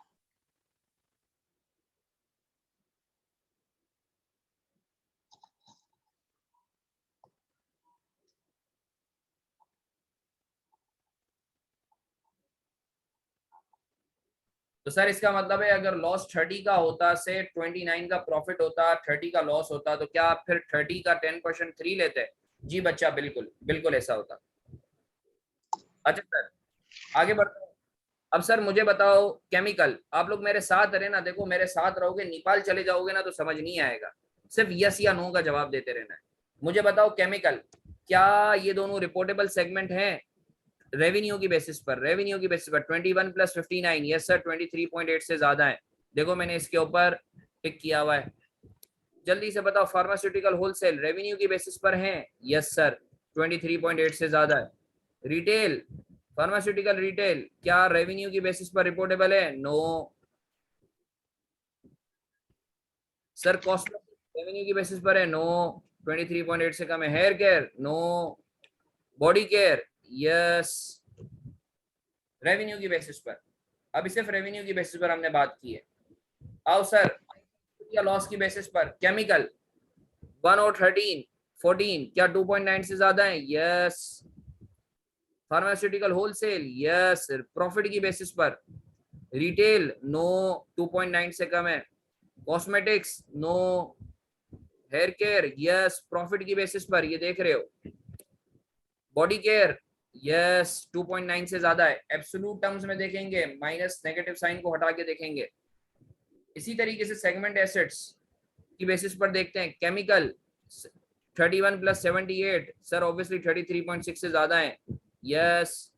Speaker 1: तो सर इसका मतलब है अगर लॉस 30 का होता से 29 का प्रॉफिट होता, 30 का लॉस होता, तो क्या आप फिर 30 का 10% 3 लेते? जी बच्चा, बिल्कुल बिल्कुल ऐसा होता। अच्छा सर, आगे बढ़ते हैं। अब सर मुझे बताओ केमिकल, आप लोग मेरे साथ रहे ना, देखो मेरे साथ रहोगे, नेपाल चले जाओगे ना तो समझ नहीं आएगा, सिर्फ यस या नो का जवाब देते रहना है। मुझे बताओ केमिकल, क्या ये दोनों रिपोर्टेबल सेगमेंट हैं? रेवेन्यू की बेसिस पर 21 + 59, यस सर 23.8 से ज्यादा है। देखो मैंने इसके ऊपर टिक किया हुआ है। जल्दी से बताओ फार्मास्यूटिकल होलसेल रेवेन्यू की बेसिस पर है? यस सर 23.8 से ज्यादा है। रिटेल, फार्मास्यूटिकल रिटेल क्या रेवेन्यू की बेसिस पर रिपोर्टेबल है? नो। सर कॉस्मेटिक रेवेन्यू की बेसिस पर है? नो, 23.8 से कम है। Hair care? No. Body care? Yes, revenue की बेसिस पर। अभी सिर्फ रेवेन्यू की बेसिस पर हमने बात की है। आओ सर, या लॉस की बेसिस पर केमिकल 1 और 13, 14 क्या 2.9 से ज्यादा है? Yes. Pharmaceutical wholesale yes profit की बेसिस पर। रिटेल नो 2.9 से कम है। Cosmetics no. Hair care yes profit की बेसिस पर, ये देख रहे हो। बॉडी केयर यस 2.9 से ज्यादा है। एब्सोल्यूट टर्म्स में देखेंगे, माइनस नेगेटिव साइन को हटा के देखेंगे। इसी तरीके से सेगमेंट एसेट्स की बेसिस पर देखते हैं। केमिकल 31 प्लस 78 सर ऑब्वियसली 33.6 से ज्यादा है। यस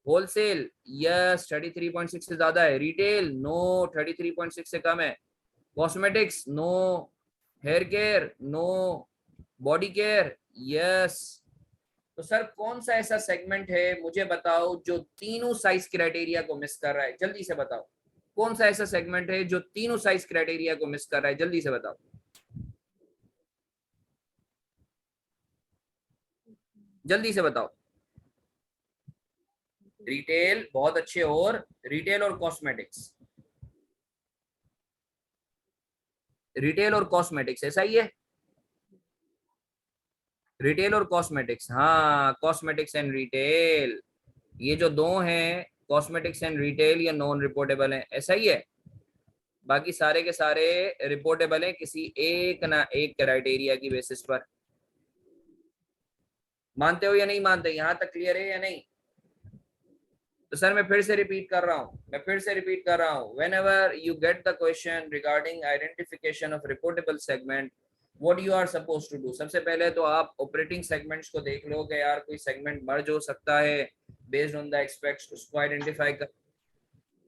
Speaker 1: होलसेल यस 33.6 से ज्यादा है। रिटेल नो 33.6 से कम है। Cosmetics no. Hair care no. Body care yes. तो सर कौन सा ऐसा सेगमेंट है मुझे बताओ जो तीनों साइज क्राइटेरिया को मिस कर रहा है, जल्दी से बताओ। कौन सा ऐसा सेगमेंट है जो तीनों साइज क्राइटेरिया को मिस कर रहा है, जल्दी से बताओ। जल्दी से बताओ। रिटेल बहुत अच्छे, और रिटेल और कॉस्मेटिक्स। रिटेल और कॉस्मेटिक्स ऐसा ही है। रिटेल और कॉस्मेटिक्स, हाँ कॉस्मेटिक्स एंड रिटेल, ये जो दो हैं कॉस्मेटिक्स एंड रिटेल, ये नॉन रिपोर्टेबल है, ऐसा ही है। बाकी सारे के सारे रिपोर्टेबल है किसी एक ना एक क्राइटेरिया की बेसिस पर। मानते हो या नहीं मानते, यहां तक क्लियर है या नहीं। तो सर मैं फिर से रिपीट कर रहा हूँ, whenever you get the question regarding identification of reportable segment, what you are suppose to do, सबसे पहले तो आप ऑपरेटिंग सेगमेंट्स को देख लो कि यार कोई सेगमेंट मर्ज हो सकता है बेस्ड ऑन द एक्सपेक्ट्स, उसको आइडेंटिफाई कर।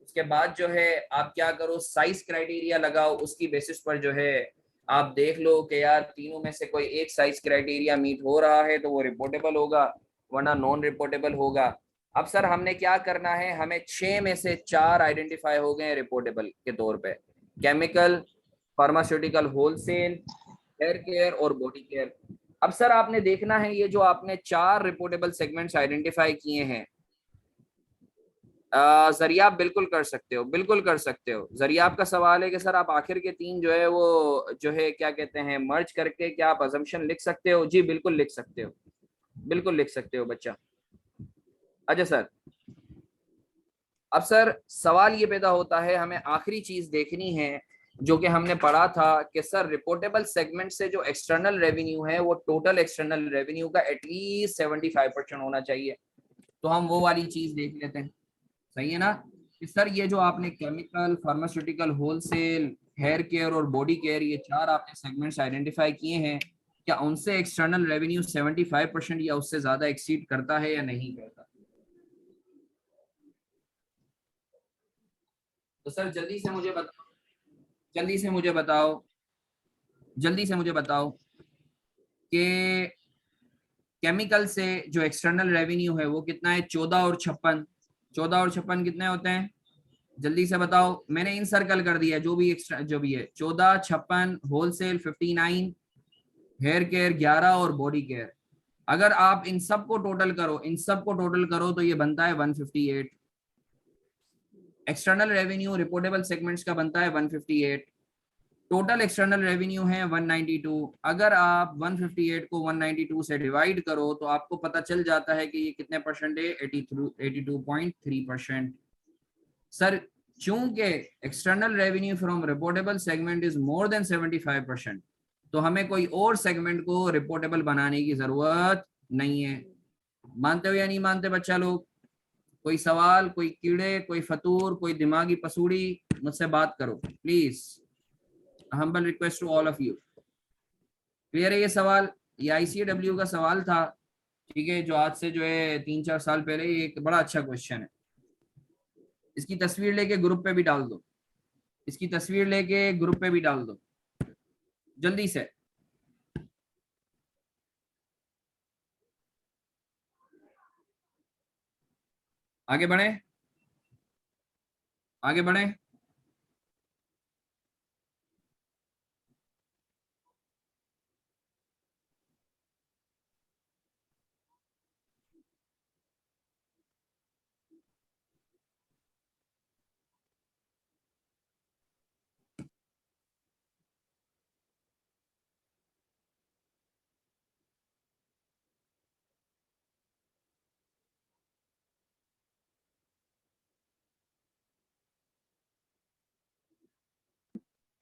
Speaker 1: उसके बाद जो है आप क्या करो, साइज क्राइटेरिया लगाओ, उसकी बेसिस पर जो है आप देख लो कि यार तीनों में से कोई एक साइज क्राइटेरिया मीट हो रहा है तो वो रिपोर्टेबल होगा, वरना नॉन रिपोर्टेबल होगा। अब सर हमने क्या करना है, हमें 6 में से 4 आइडेंटिफाई हो गए रिपोर्टेबल के तौर पे। Chemical, pharmaceutical wholesale, hair care और बॉडी केयर। अब सर आपने देखना है ये जो आपने 4 रिपोर्टेबल सेगमेंट्स आइडेंटिफाई किए हैं, जरियाब बिल्कुल कर सकते हो, बिल्कुल कर सकते हो। जरियाब का सवाल है कि सर आप आखिर के 3 जो है वो जो है क्या कहते हैं मर्ज करके क्या आप अजम्पशन लिख सकते हो, जी बिल्कुल लिख सकते हो, बिल्कुल लिख सकते हो बच्चा। अच्छा सर, अब सर सवाल ये पैदा होता है, हमें आखिरी चीज देखनी है जो कि हमने पढ़ा था कि सर रिपोर्टेबल सेगमेंट से जो एक्सटर्नल रेवेन्यू है वो टोटल एक्सटर्नल रेवेन्यू का एटलीस्ट 75% होना चाहिए। तो हम वो वाली चीज देख लेते हैं, सही है ना। कि सर ये जो आपने chemical, pharmaceutical, wholesale, hair care और बॉडी केयर, ये 4 आपने सेगमेंट्स आइडेंटिफाई किए हैं, क्या उनसे एक्सटर्नल रेवेन्यू 75% या उससे ज्यादा एक्सीड करता है या नहीं करता। तो सर जल्दी से मुझे बताओ, जल्दी से मुझे बताओ, जल्दी से मुझे बताओ कि केमिकल से जो एक्सटर्नल रेवेन्यू है वो कितना है, 14 और 56। 14 और 56 कितने होते हैं, जल्दी से बताओ। मैंने इन सर्कल कर दिया जो भी एक्स्ट्रा जो भी है, 14, 56, होलसेल 59, हेयर केयर 11 और बॉडी केयर। अगर आप इन सब को टोटल करो, इन सब को टोटल करो तो ये बनता है 158। एक्सटर्नल रेवेन्यू रिपोर्टेबल सेगमेंट्स का बनता है 158। टोटल एक्सटर्नल रेवेन्यू है 192। अगर आप 158 को 192 से डिवाइड करो तो आपको पता चल जाता है कि ये कितने परसेंट है, 82.3%। सर चूंकि external revenue from reportable segment is more than 75%, तो हमें कोई और सेगमेंट को रिपोर्टेबल बनाने की जरूरत नहीं है। मानते हो या नहीं मानते बच्चा लोग। कोई सवाल, कोई कीड़े, कोई फतूर, कोई दिमागी पसूड़ी, मुझसे बात करो please. Humble request to all of you. Clear है ये सवाल, ये आईसीडब्ल्यू का सवाल था, ठीक है, जो आज से जो है 3-4 साल पहले, एक बड़ा अच्छा क्वेश्चन है। इसकी तस्वीर लेके ग्रुप पे भी डाल दो, इसकी तस्वीर लेके ग्रुप पे भी डाल दो जल्दी से। आगे बढ़े, आगे बढ़े।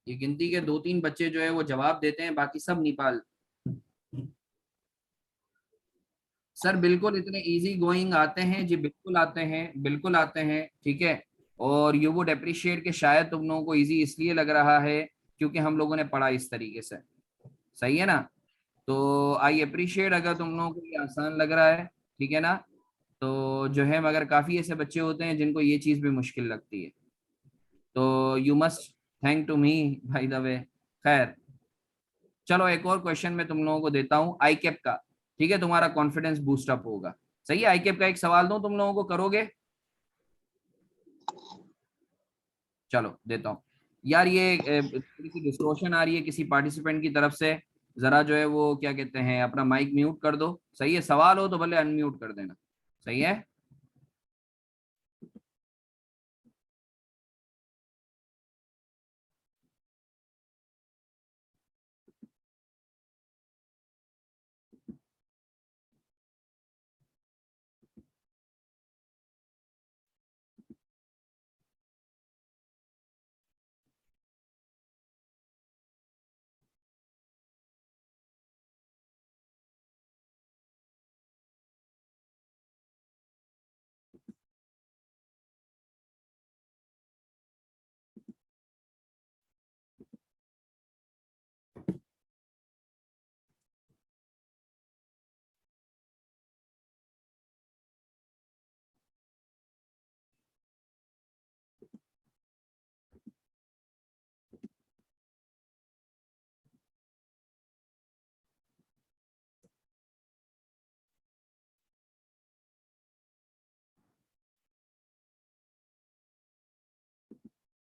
Speaker 1: ये गिनती के 2-3 बच्चे जो है वो जवाब देते हैं, बाकी सब नेपाल। सर बिल्कुल इतने इजी गोइंग आते हैं जी, बिल्कुल आते हैं, बिल्कुल आते हैं, ठीक है। और यू वुड अप्रिशिएट कि शायद तुम लोगों को इजी इसलिए लग रहा है क्योंकि हम लोगों ने पढ़ा इस तरीके से। सही है ना? तो आई अप्रिशिएट अगर तुम लोगों को ये आसान लग रहा है, ठीक है ना। तो जो है मगर काफी ऐसे बच्चे होते हैं जिनको ये चीज भी मुश्किल लगती है, तो you must thank to me by the way. खैर, चलो एक और क्वेश्चन मैं तुम लोगों को देता हूँ आई कैप का, ठीक है, तुम्हारा कॉन्फिडेंस बूस्ट अप होगा। सही है, आई कैप का एक सवाल दूं तुम लोगों को, करोगे? चलो देता हूँ। यार ये थोड़ी सी डिस्टॉर्शन आ रही है किसी पार्टिसिपेंट की तरफ से, जरा जो है वो क्या कहते हैं अपना माइक म्यूट कर दो। सही है, सवाल हो तो भले अनम्यूट कर देना। सही है।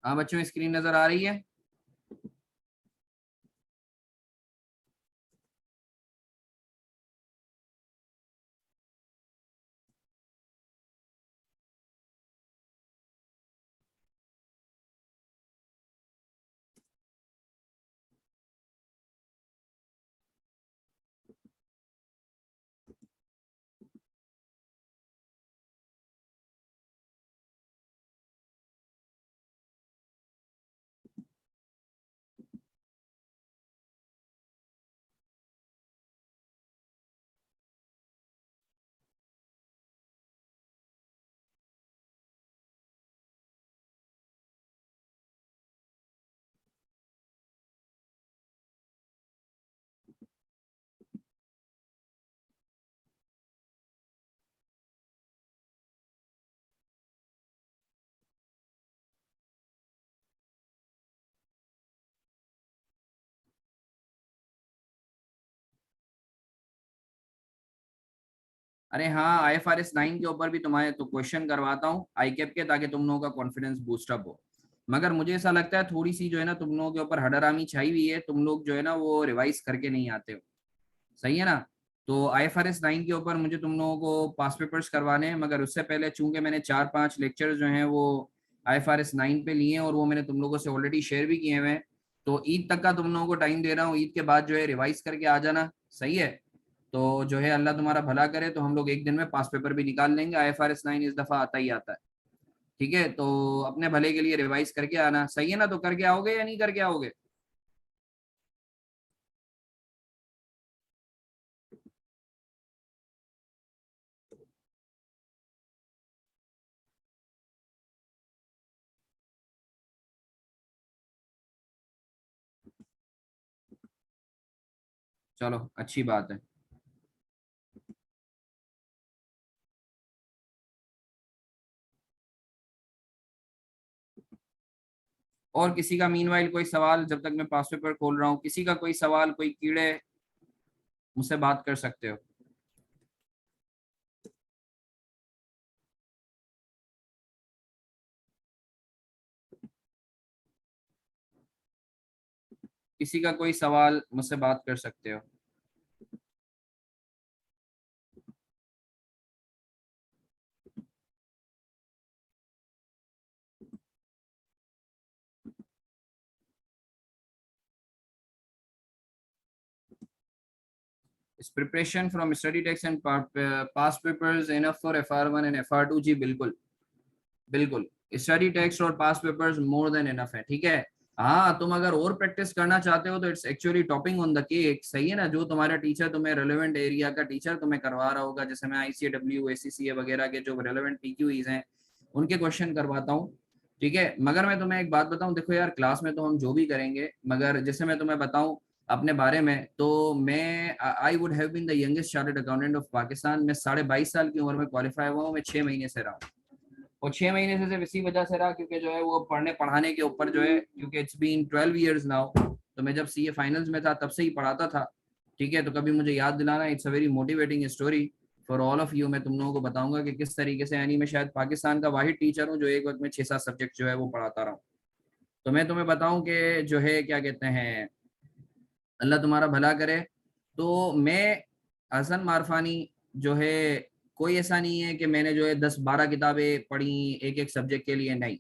Speaker 1: हाँ बच्चों, स्क्रीन नजर आ रही है? अरे हाँ, IFRS 9 के ऊपर भी तुम्हारे तो क्वेश्चन करवाता हूँ आई कैप के, ताकि तुम लोगों का कॉन्फिडेंस बूस्टअप हो। मगर मुझे ऐसा लगता है थोड़ी सी जो है ना तुम लोगों के ऊपर हडरामी छाई हुई है, तुम लोग जो है ना वो रिवाइज करके नहीं आते हो। सही है ना? तो IFRS 9 के ऊपर मुझे तुम लोगों को पास पेपर्स करवाने हैं, मगर उससे पहले चूंकि मैंने 4-5 लेक्चर जो हैं वो IFRS 9 पे लिए हैं और वो मैंने तुम लोगों से ऑलरेडी शेयर भी किए हुए हैं। तो ईद तक का तुम लोगों को टाइम दे रहा हूँ, ईद के बाद जो है रिवाइज करके आ जाना। सही है? तो जो है अल्लाह तुम्हारा भला करे तो हम लोग एक दिन में पास पेपर भी निकाल लेंगे। IFRS 9 इस दफा आता ही आता है। ठीक है, तो अपने भले के लिए रिवाइज करके आना। सही है ना? तो करके आओगे या नहीं करके आओगे? चलो अच्छी बात है। और किसी का मीनवाइल कोई सवाल, जब तक मैं पास पेपर खोल रहा हूँ, किसी का कोई सवाल, कोई कीड़े, मुझसे बात कर सकते हो। किसी का कोई सवाल, मुझसे बात कर सकते हो। इस preparation from study text and pass papers enough for FR1 and FR2? जी बिल्कुल, बिल्कुल। स्टडी टेक्स्ट और पास पेपर्स मोर देन इनफ है, ठीक है।
Speaker 2: हाँ, तुम अगर और प्रैक्टिस करना चाहते हो तो it's actually topping on the cake, सही है ना। जो तुम्हारा टीचर तुम्हें रेलेवेंट एरिया का टीचर तुम्हें करवा रहा होगा, जैसे मैं आईसीडब्ल्यू एसीसीए वगैरह के जो रेलेवेंट पीक्यूईज हैं उनके क्वेश्चन करवाता हूँ, ठीक है। मगर मैं तुम्हें एक बात बताऊं, देखो यार क्लास में तो हम जो भी करेंगे, मगर जैसे मैं तुम्हें बताऊं अपने बारे में, तो मैं I would have been the youngest chartered accountant of Pakistan. मैं 22.5 साल की उम्र में क्वालिफाई हुआ हूँ, मैं 6 महीने से रहा हूँ। और 6 महीने से सिर्फ इसी वजह से रहा क्योंकि जो है वो पढ़ने पढ़ाने के ऊपर जो है, क्योंकि इट्स बीन 12 years नाउ, तो मैं जब सीए फाइनल्स में था तब से ही पढ़ाता था, ठीक है। तो कभी मुझे याद दिलाना, it's a very motivating story for all of you. मैं तुम लोगों को बताऊंगा कि किस तरीके से, यानी मैं शायद पाकिस्तान का वाहिद टीचर हूँ जो एक वक्त में 6-7 सब्जेक्ट जो है वो पढ़ाता रहा हूँ। तो मैं तुम्हें बताऊं कि जो है क्या कहते हैं, अल्लाह तुम्हारा भला करे। तो मैं हसन मारफानी जो है, कोई ऐसा नहीं है कि मैंने जो है 10-12 किताबें पढ़ी एक एक सब्जेक्ट के लिए, नहीं।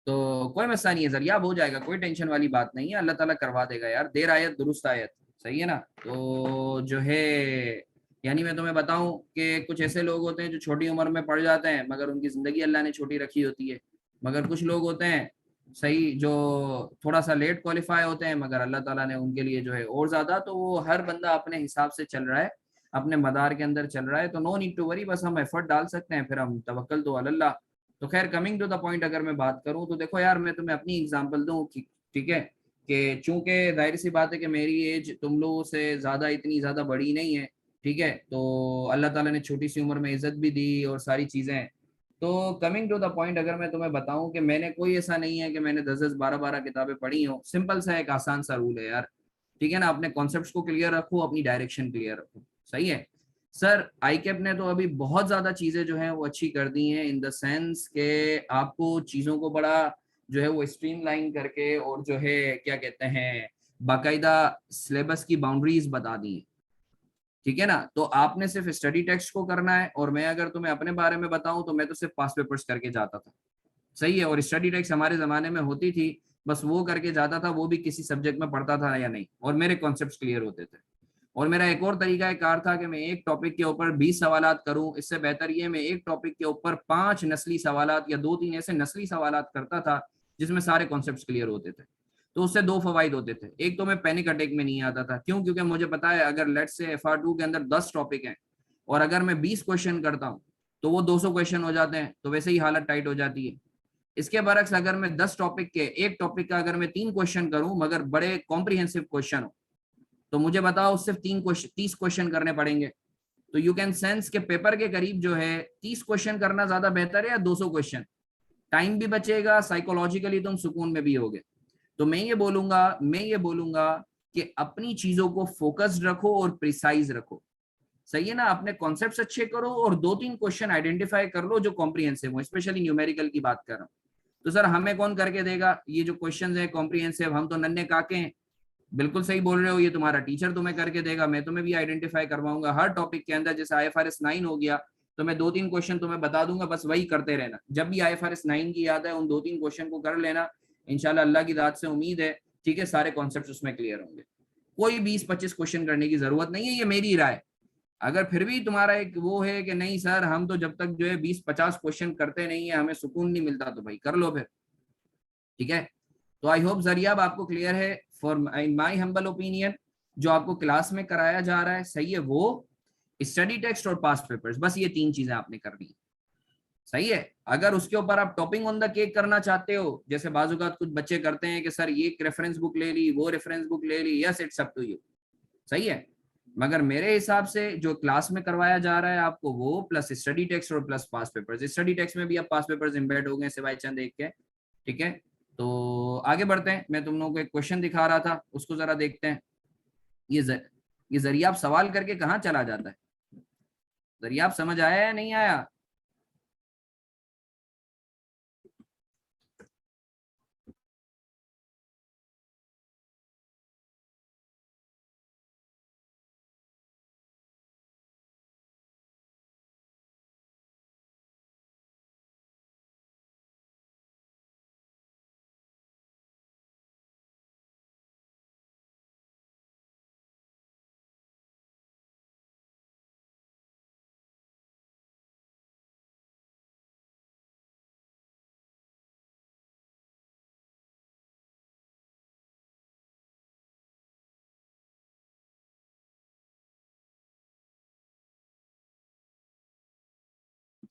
Speaker 2: तो कोई मसला नहीं है, जरियाब हो जाएगा, कोई टेंशन वाली बात नहीं है, अल्लाह ताला करवा देगा यार, देर आयत दुरुस्त आयत, सही है ना। तो जो है, यानी मैं तुम्हें बताऊं कि कुछ ऐसे लोग होते हैं जो छोटी उम्र में पढ़ जाते हैं मगर उनकी जिंदगी अल्लाह ने छोटी रखी होती है। मगर कुछ लोग होते हैं सही, जो थोड़ा सा लेट क्वालिफाई होते हैं, मगर अल्लाह ताला ने उनके लिए जो है और ज्यादा। तो वो हर बंदा अपने हिसाब से चल रहा है, अपने मदार के अंदर चल रहा है, तो नो नीड टू वरी, बस हम एफर्ट डाल सकते हैं, फिर हम तवक्कल तो अल्लाह। तो खैर, कमिंग टू द पॉइंट अगर मैं बात करूं तो देखो यार, मैं तुम्हें अपनी एग्जांपल दूं ठीक है, कि चूंकि जाहिर सी बात है कि मेरी एज तुम लोगों से ज्यादा इतनी ज्यादा बड़ी नहीं है, ठीक है। तो अल्लाह ताला ने छोटी सी उम्र में इज्जत भी दी और सारी चीजें। तो कमिंग टू द पॉइंट अगर मैं तुम्हें बताऊं कि मैंने कोई ऐसा नहीं है कि मैंने 10-10 12-12 किताबें पढ़ी हो, सिंपल सा एक आसान सा रूल है यार, ठीक है ना। अपने कॉन्सेप्ट्स को क्लियर रखो, अपनी डायरेक्शन क्लियर रखो, सही है। सर आईकेप ने तो अभी बहुत ज्यादा चीजें जो हैं वो अच्छी कर दी हैं, इन द सेंस के आपको चीजों को बड़ा जो है वो स्ट्रीमलाइन करके, और जो है क्या कहते हैं, बाकायदा सिलेबस की बाउंड्रीज बता दी हैं, ठीक है ना। तो आपने सिर्फ स्टडी टेक्स्ट को करना है, और मैं अगर तुम्हें अपने बारे में बताऊं तो मैं तो सिर्फ पास पेपर्स करके जाता था, सही है। और स्टडी टेक्स्ट हमारे जमाने में होती थी, बस वो करके जाता था, वो भी किसी सब्जेक्ट में पढ़ता था या नहीं, और मेरे कॉन्सेप्ट क्लियर होते थे। और मेरा एक और तरीका कार था कि मैं एक टॉपिक के ऊपर 20 सवालात करूं, इससे बेहतर ये मैं एक टॉपिक के ऊपर 5 नस्ली सवालात या 2-3 ऐसे नस्ली सवालात करता था जिसमें सारे कॉन्सेप्ट क्लियर होते थे। तो उससे दो फवाइद होते थे, एक तो मैं पैनिक अटैक में नहीं आता था, क्यों, क्योंकि मुझे पता है अगर लेट से FR2 के अंदर 10 टॉपिक हैं और अगर मैं 20 क्वेश्चन करता हूँ तो वो 200 क्वेश्चन हो जाते हैं, तो वैसे ही हालत टाइट हो जाती है। इसके बरक्स अगर मैं 10 टॉपिक के, एक टॉपिक का अगर मैं 3 क्वेश्चन करूं मगर बड़े कॉम्प्रिहेंसिव क्वेश्चन हो, तो मुझे बताओ सिर्फ 30 क्वेश्चन करने पड़ेंगे। तो यू कैन सेंस के पेपर के करीब जो है 30 क्वेश्चन करना ज्यादा बेहतर है या 200 क्वेश्चन। टाइम भी बचेगा, साइकोलॉजिकली तुम सुकून में भी होगे। तो मैं ये बोलूंगा कि अपनी चीजों को फोकस्ड रखो और प्रिसाइज रखो, सही है ना। अपने कॉन्सेप्ट्स अच्छे करो और 2-3 क्वेश्चन आइडेंटिफाई कर लो जो कॉम्प्रिहेंसिव हो, स्पेशली न्यूमेरिकल की बात कर रहा हूँ। तो सर हमें कौन करके देगा ये जो क्वेश्चंस है कॉम्प्रिहेंसिव, हम तो नन्हे काके हैं। बिल्कुल सही बोल रहे हो, ये तुम्हारा टीचर तुम्हें करके देगा, मैं तुम्हें भी आइडेंटिफाई करवाऊंगा हर टॉपिक के अंदर। जैसे IFRS 9 हो गया, तो मैं 2-3 क्वेश्चन तुम्हें बता दूंगा, बस वही करते रहना, जब भी IFRS 9 की याद है उन 2-3 क्वेश्चन को कर लेना। इंशाल्लाह अल्लाह की दाद से उम्मीद है, ठीक है, सारे कॉन्सेप्ट उसमें क्लियर होंगे। कोई 20-25 क्वेश्चन करने की जरूरत नहीं है, ये मेरी राय। अगर फिर भी तुम्हारा एक वो है कि नहीं सर हम तो जब तक जो है 20-50 क्वेश्चन करते नहीं है हमें सुकून नहीं मिलता, तो भाई कर लो फिर, ठीक है। तो आई होप जरियाब आपको क्लियर है। For in my humble opinion, जो आपको क्लास में कराया जा रहा है सही है, वो स्टडी टेक्स्ट और पास्ट पेपर्स, बस ये 3 चीजें आपने करनी है, सही है। अगर उसके ऊपर आप टॉपिंग ऑन द केक करना चाहते हो, जैसे बाजूकात कुछ बच्चे करते हैं कि सर ये रेफरेंस बुक ले ली, वो रेफरेंस बुक ले ली, yes it's up to you, सही है। मगर मेरे हिसाब से जो क्लास में करवाया जा रहा है आपको, वो प्लस स्टडी टेक्स्ट और plus past papers, study text में भी अब पास पेपर्स एम्बेड हो गए सिवाय चंद एक के, ठीक है। तो आगे बढ़ते हैं, मैं तुम लोगों को एक क्वेश्चन दिखा रहा था, उसको जरा देखते हैं। ये ये जरिए आप सवाल करके कहाँ चला जाता है, जरिए आप समझ आया या नहीं आया।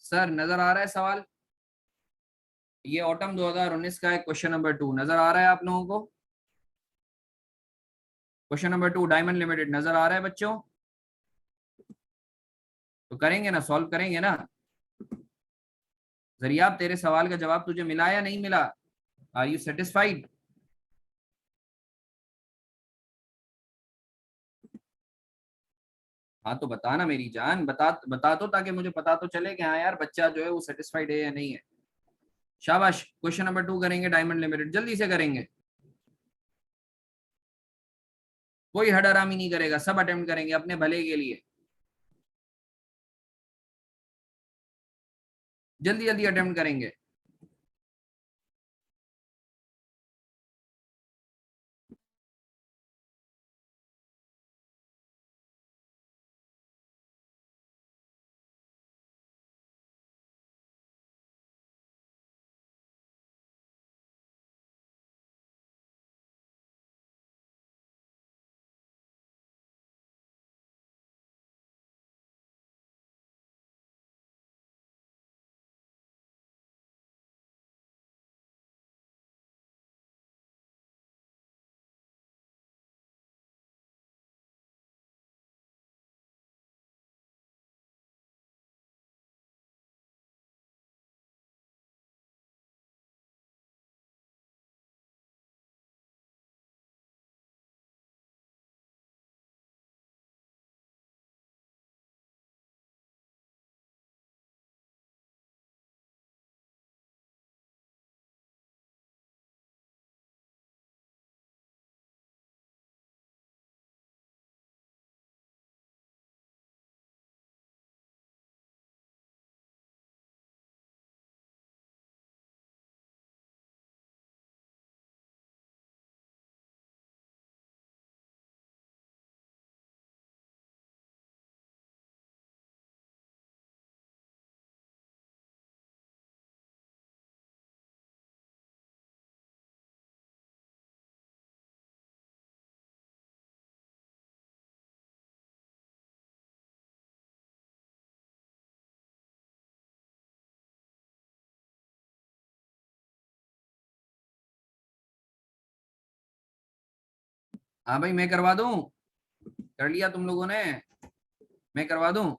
Speaker 2: सर नजर आ रहा है सवाल? ये ऑटम 2019 का है, क्वेश्चन नंबर 2 नजर आ रहा है आप लोगों को? क्वेश्चन नंबर 2 डायमंड लिमिटेड नजर आ रहा है बच्चों? तो करेंगे ना, सॉल्व करेंगे ना? जरिया तेरे सवाल का जवाब तुझे मिला या नहीं मिला? Are you satisfied? हाँ तो बता ना मेरी जान, बता बता तो, ताकि मुझे पता तो चले कि हाँ यार बच्चा जो है वो सेटिस्फाइड है या नहीं है। शाबाश, क्वेश्चन नंबर 2 करेंगे डायमंड लिमिटेड, जल्दी से करेंगे। कोई हडरामी नहीं करेगा, सब अटेम्प्ट करेंगे अपने भले के लिए। जल्दी जल्दी अटेम्प्ट करेंगे। हाँ भाई मैं करवा दूं? कर लिया तुम लोगों ने? मैं करवा दूं?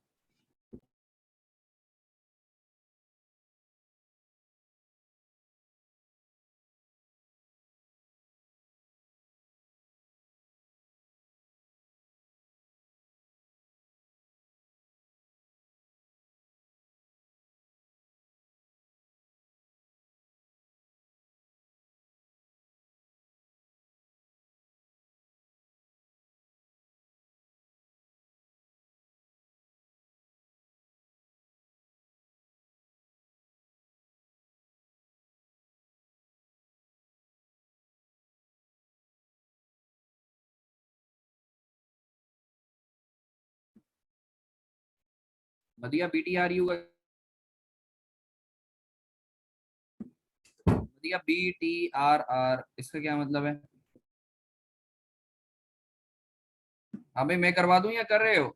Speaker 2: बढ़िया BTRU का, बढ़िया BTRR, इसका क्या मतलब है? हाँ भाई मैं करवा दूं या कर रहे हो?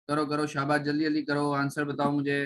Speaker 2: करो करो शाबाश, जल्दी जल्दी करो, आंसर बताओ मुझे।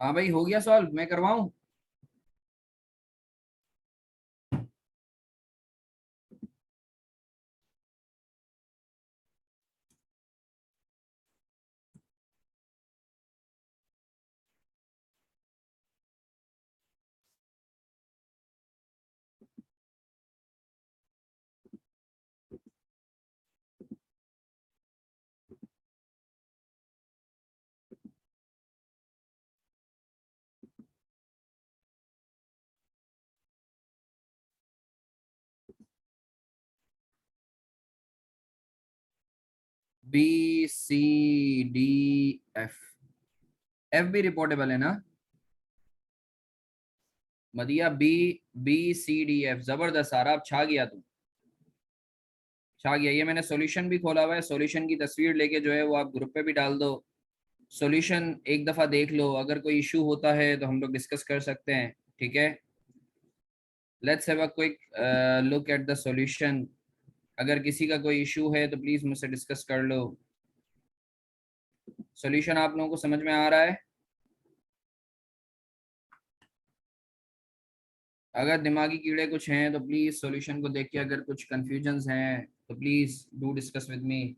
Speaker 2: हाँ भाई, हो गया सॉल्व, मैं करवाऊं? B C D F. F भी रिपोर्टेबल है ना? मदिया B, B C D F, जबरदस्त सारा, अब छा गया तू, छा गया। ये मैंने सॉल्यूशन भी खोला हुआ है, सॉल्यूशन की तस्वीर लेके जो है वो आप ग्रुप पे भी डाल दो। सॉल्यूशन एक दफा देख लो, अगर कोई इशू होता है तो हम लोग डिस्कस कर सकते हैं, ठीक है? Let's have a quick look at the solution. अगर किसी का कोई इशू है तो प्लीज मुझसे डिस्कस कर लो। सॉल्यूशन आप लोगों को समझ में आ रहा है? अगर दिमागी कीड़े कुछ हैं तो प्लीज सॉल्यूशन को देख के, अगर कुछ कंफ्यूजन्स हैं तो please do discuss with me.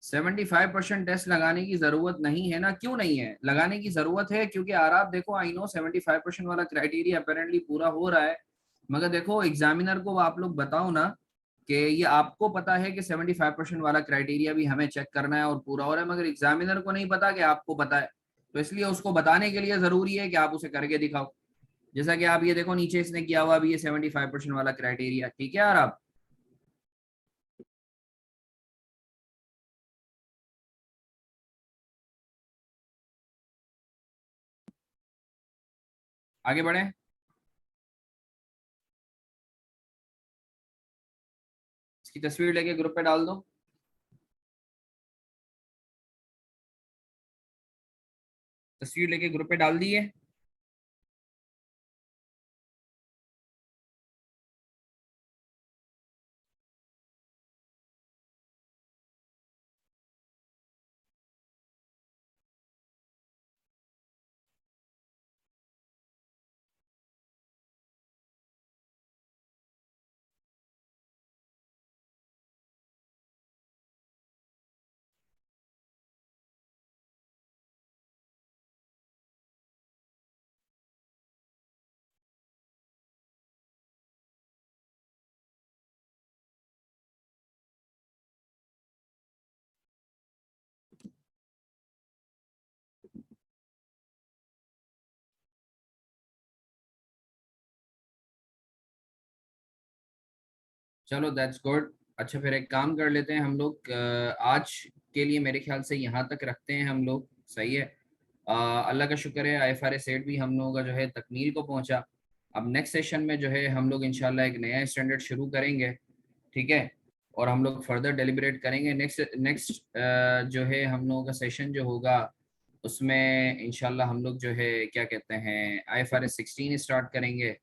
Speaker 2: Seventy 5% test लगाने की जरूरत नहीं है ना? क्यों नहीं है, लगाने की जरूरत है, क्योंकि यार आप देखो, आई नो 75% वाला क्राइटेरिया अपेरेंटली पूरा हो रहा है, मगर देखो एग्जामिनर को आप लोग बताओ ना कि ये आपको पता है कि 75% वाला क्राइटेरिया भी हमें चेक करना है और पूरा हो रहा है, मगर एग्जामिनर को नहीं पता कि आपको पता है। तो इसलिए उसको बताने के लिए जरूरी है कि आप उसे करके दिखाओ। जैसा कि आप ये देखो, नीचे इसने किया हुआ भी ये 75% वाला क्राइटेरिया, ठीक है यार? आप आगे बढ़े। इसकी तस्वीर लेके ग्रुप पे डाल दो। तस्वीर लेके ग्रुप पे डाल दी है। चलो दैट्स गुड। अच्छा फिर एक काम कर लेते हैं हम लोग, आज के लिए मेरे ख्याल से यहाँ तक रखते हैं हम लोग। सही है। अल्लाह का शुक्र है IFRS 8 भी हम लोगों का जो है तकमील को पहुंचा। अब नेक्स्ट सेशन में जो है हम लोग इंशाल्लाह एक नया स्टैंडर्ड शुरू करेंगे, ठीक है, और हम लोग फर्दर डेलिब्रेट करेंगे। नेक्स्ट नेक्स्ट जो है हम लोगों का सेशन जो होगा उसमें इंशाल्लाह हम लोग जो है क्या कहते हैं IFRS 16 स्टार्ट करेंगे।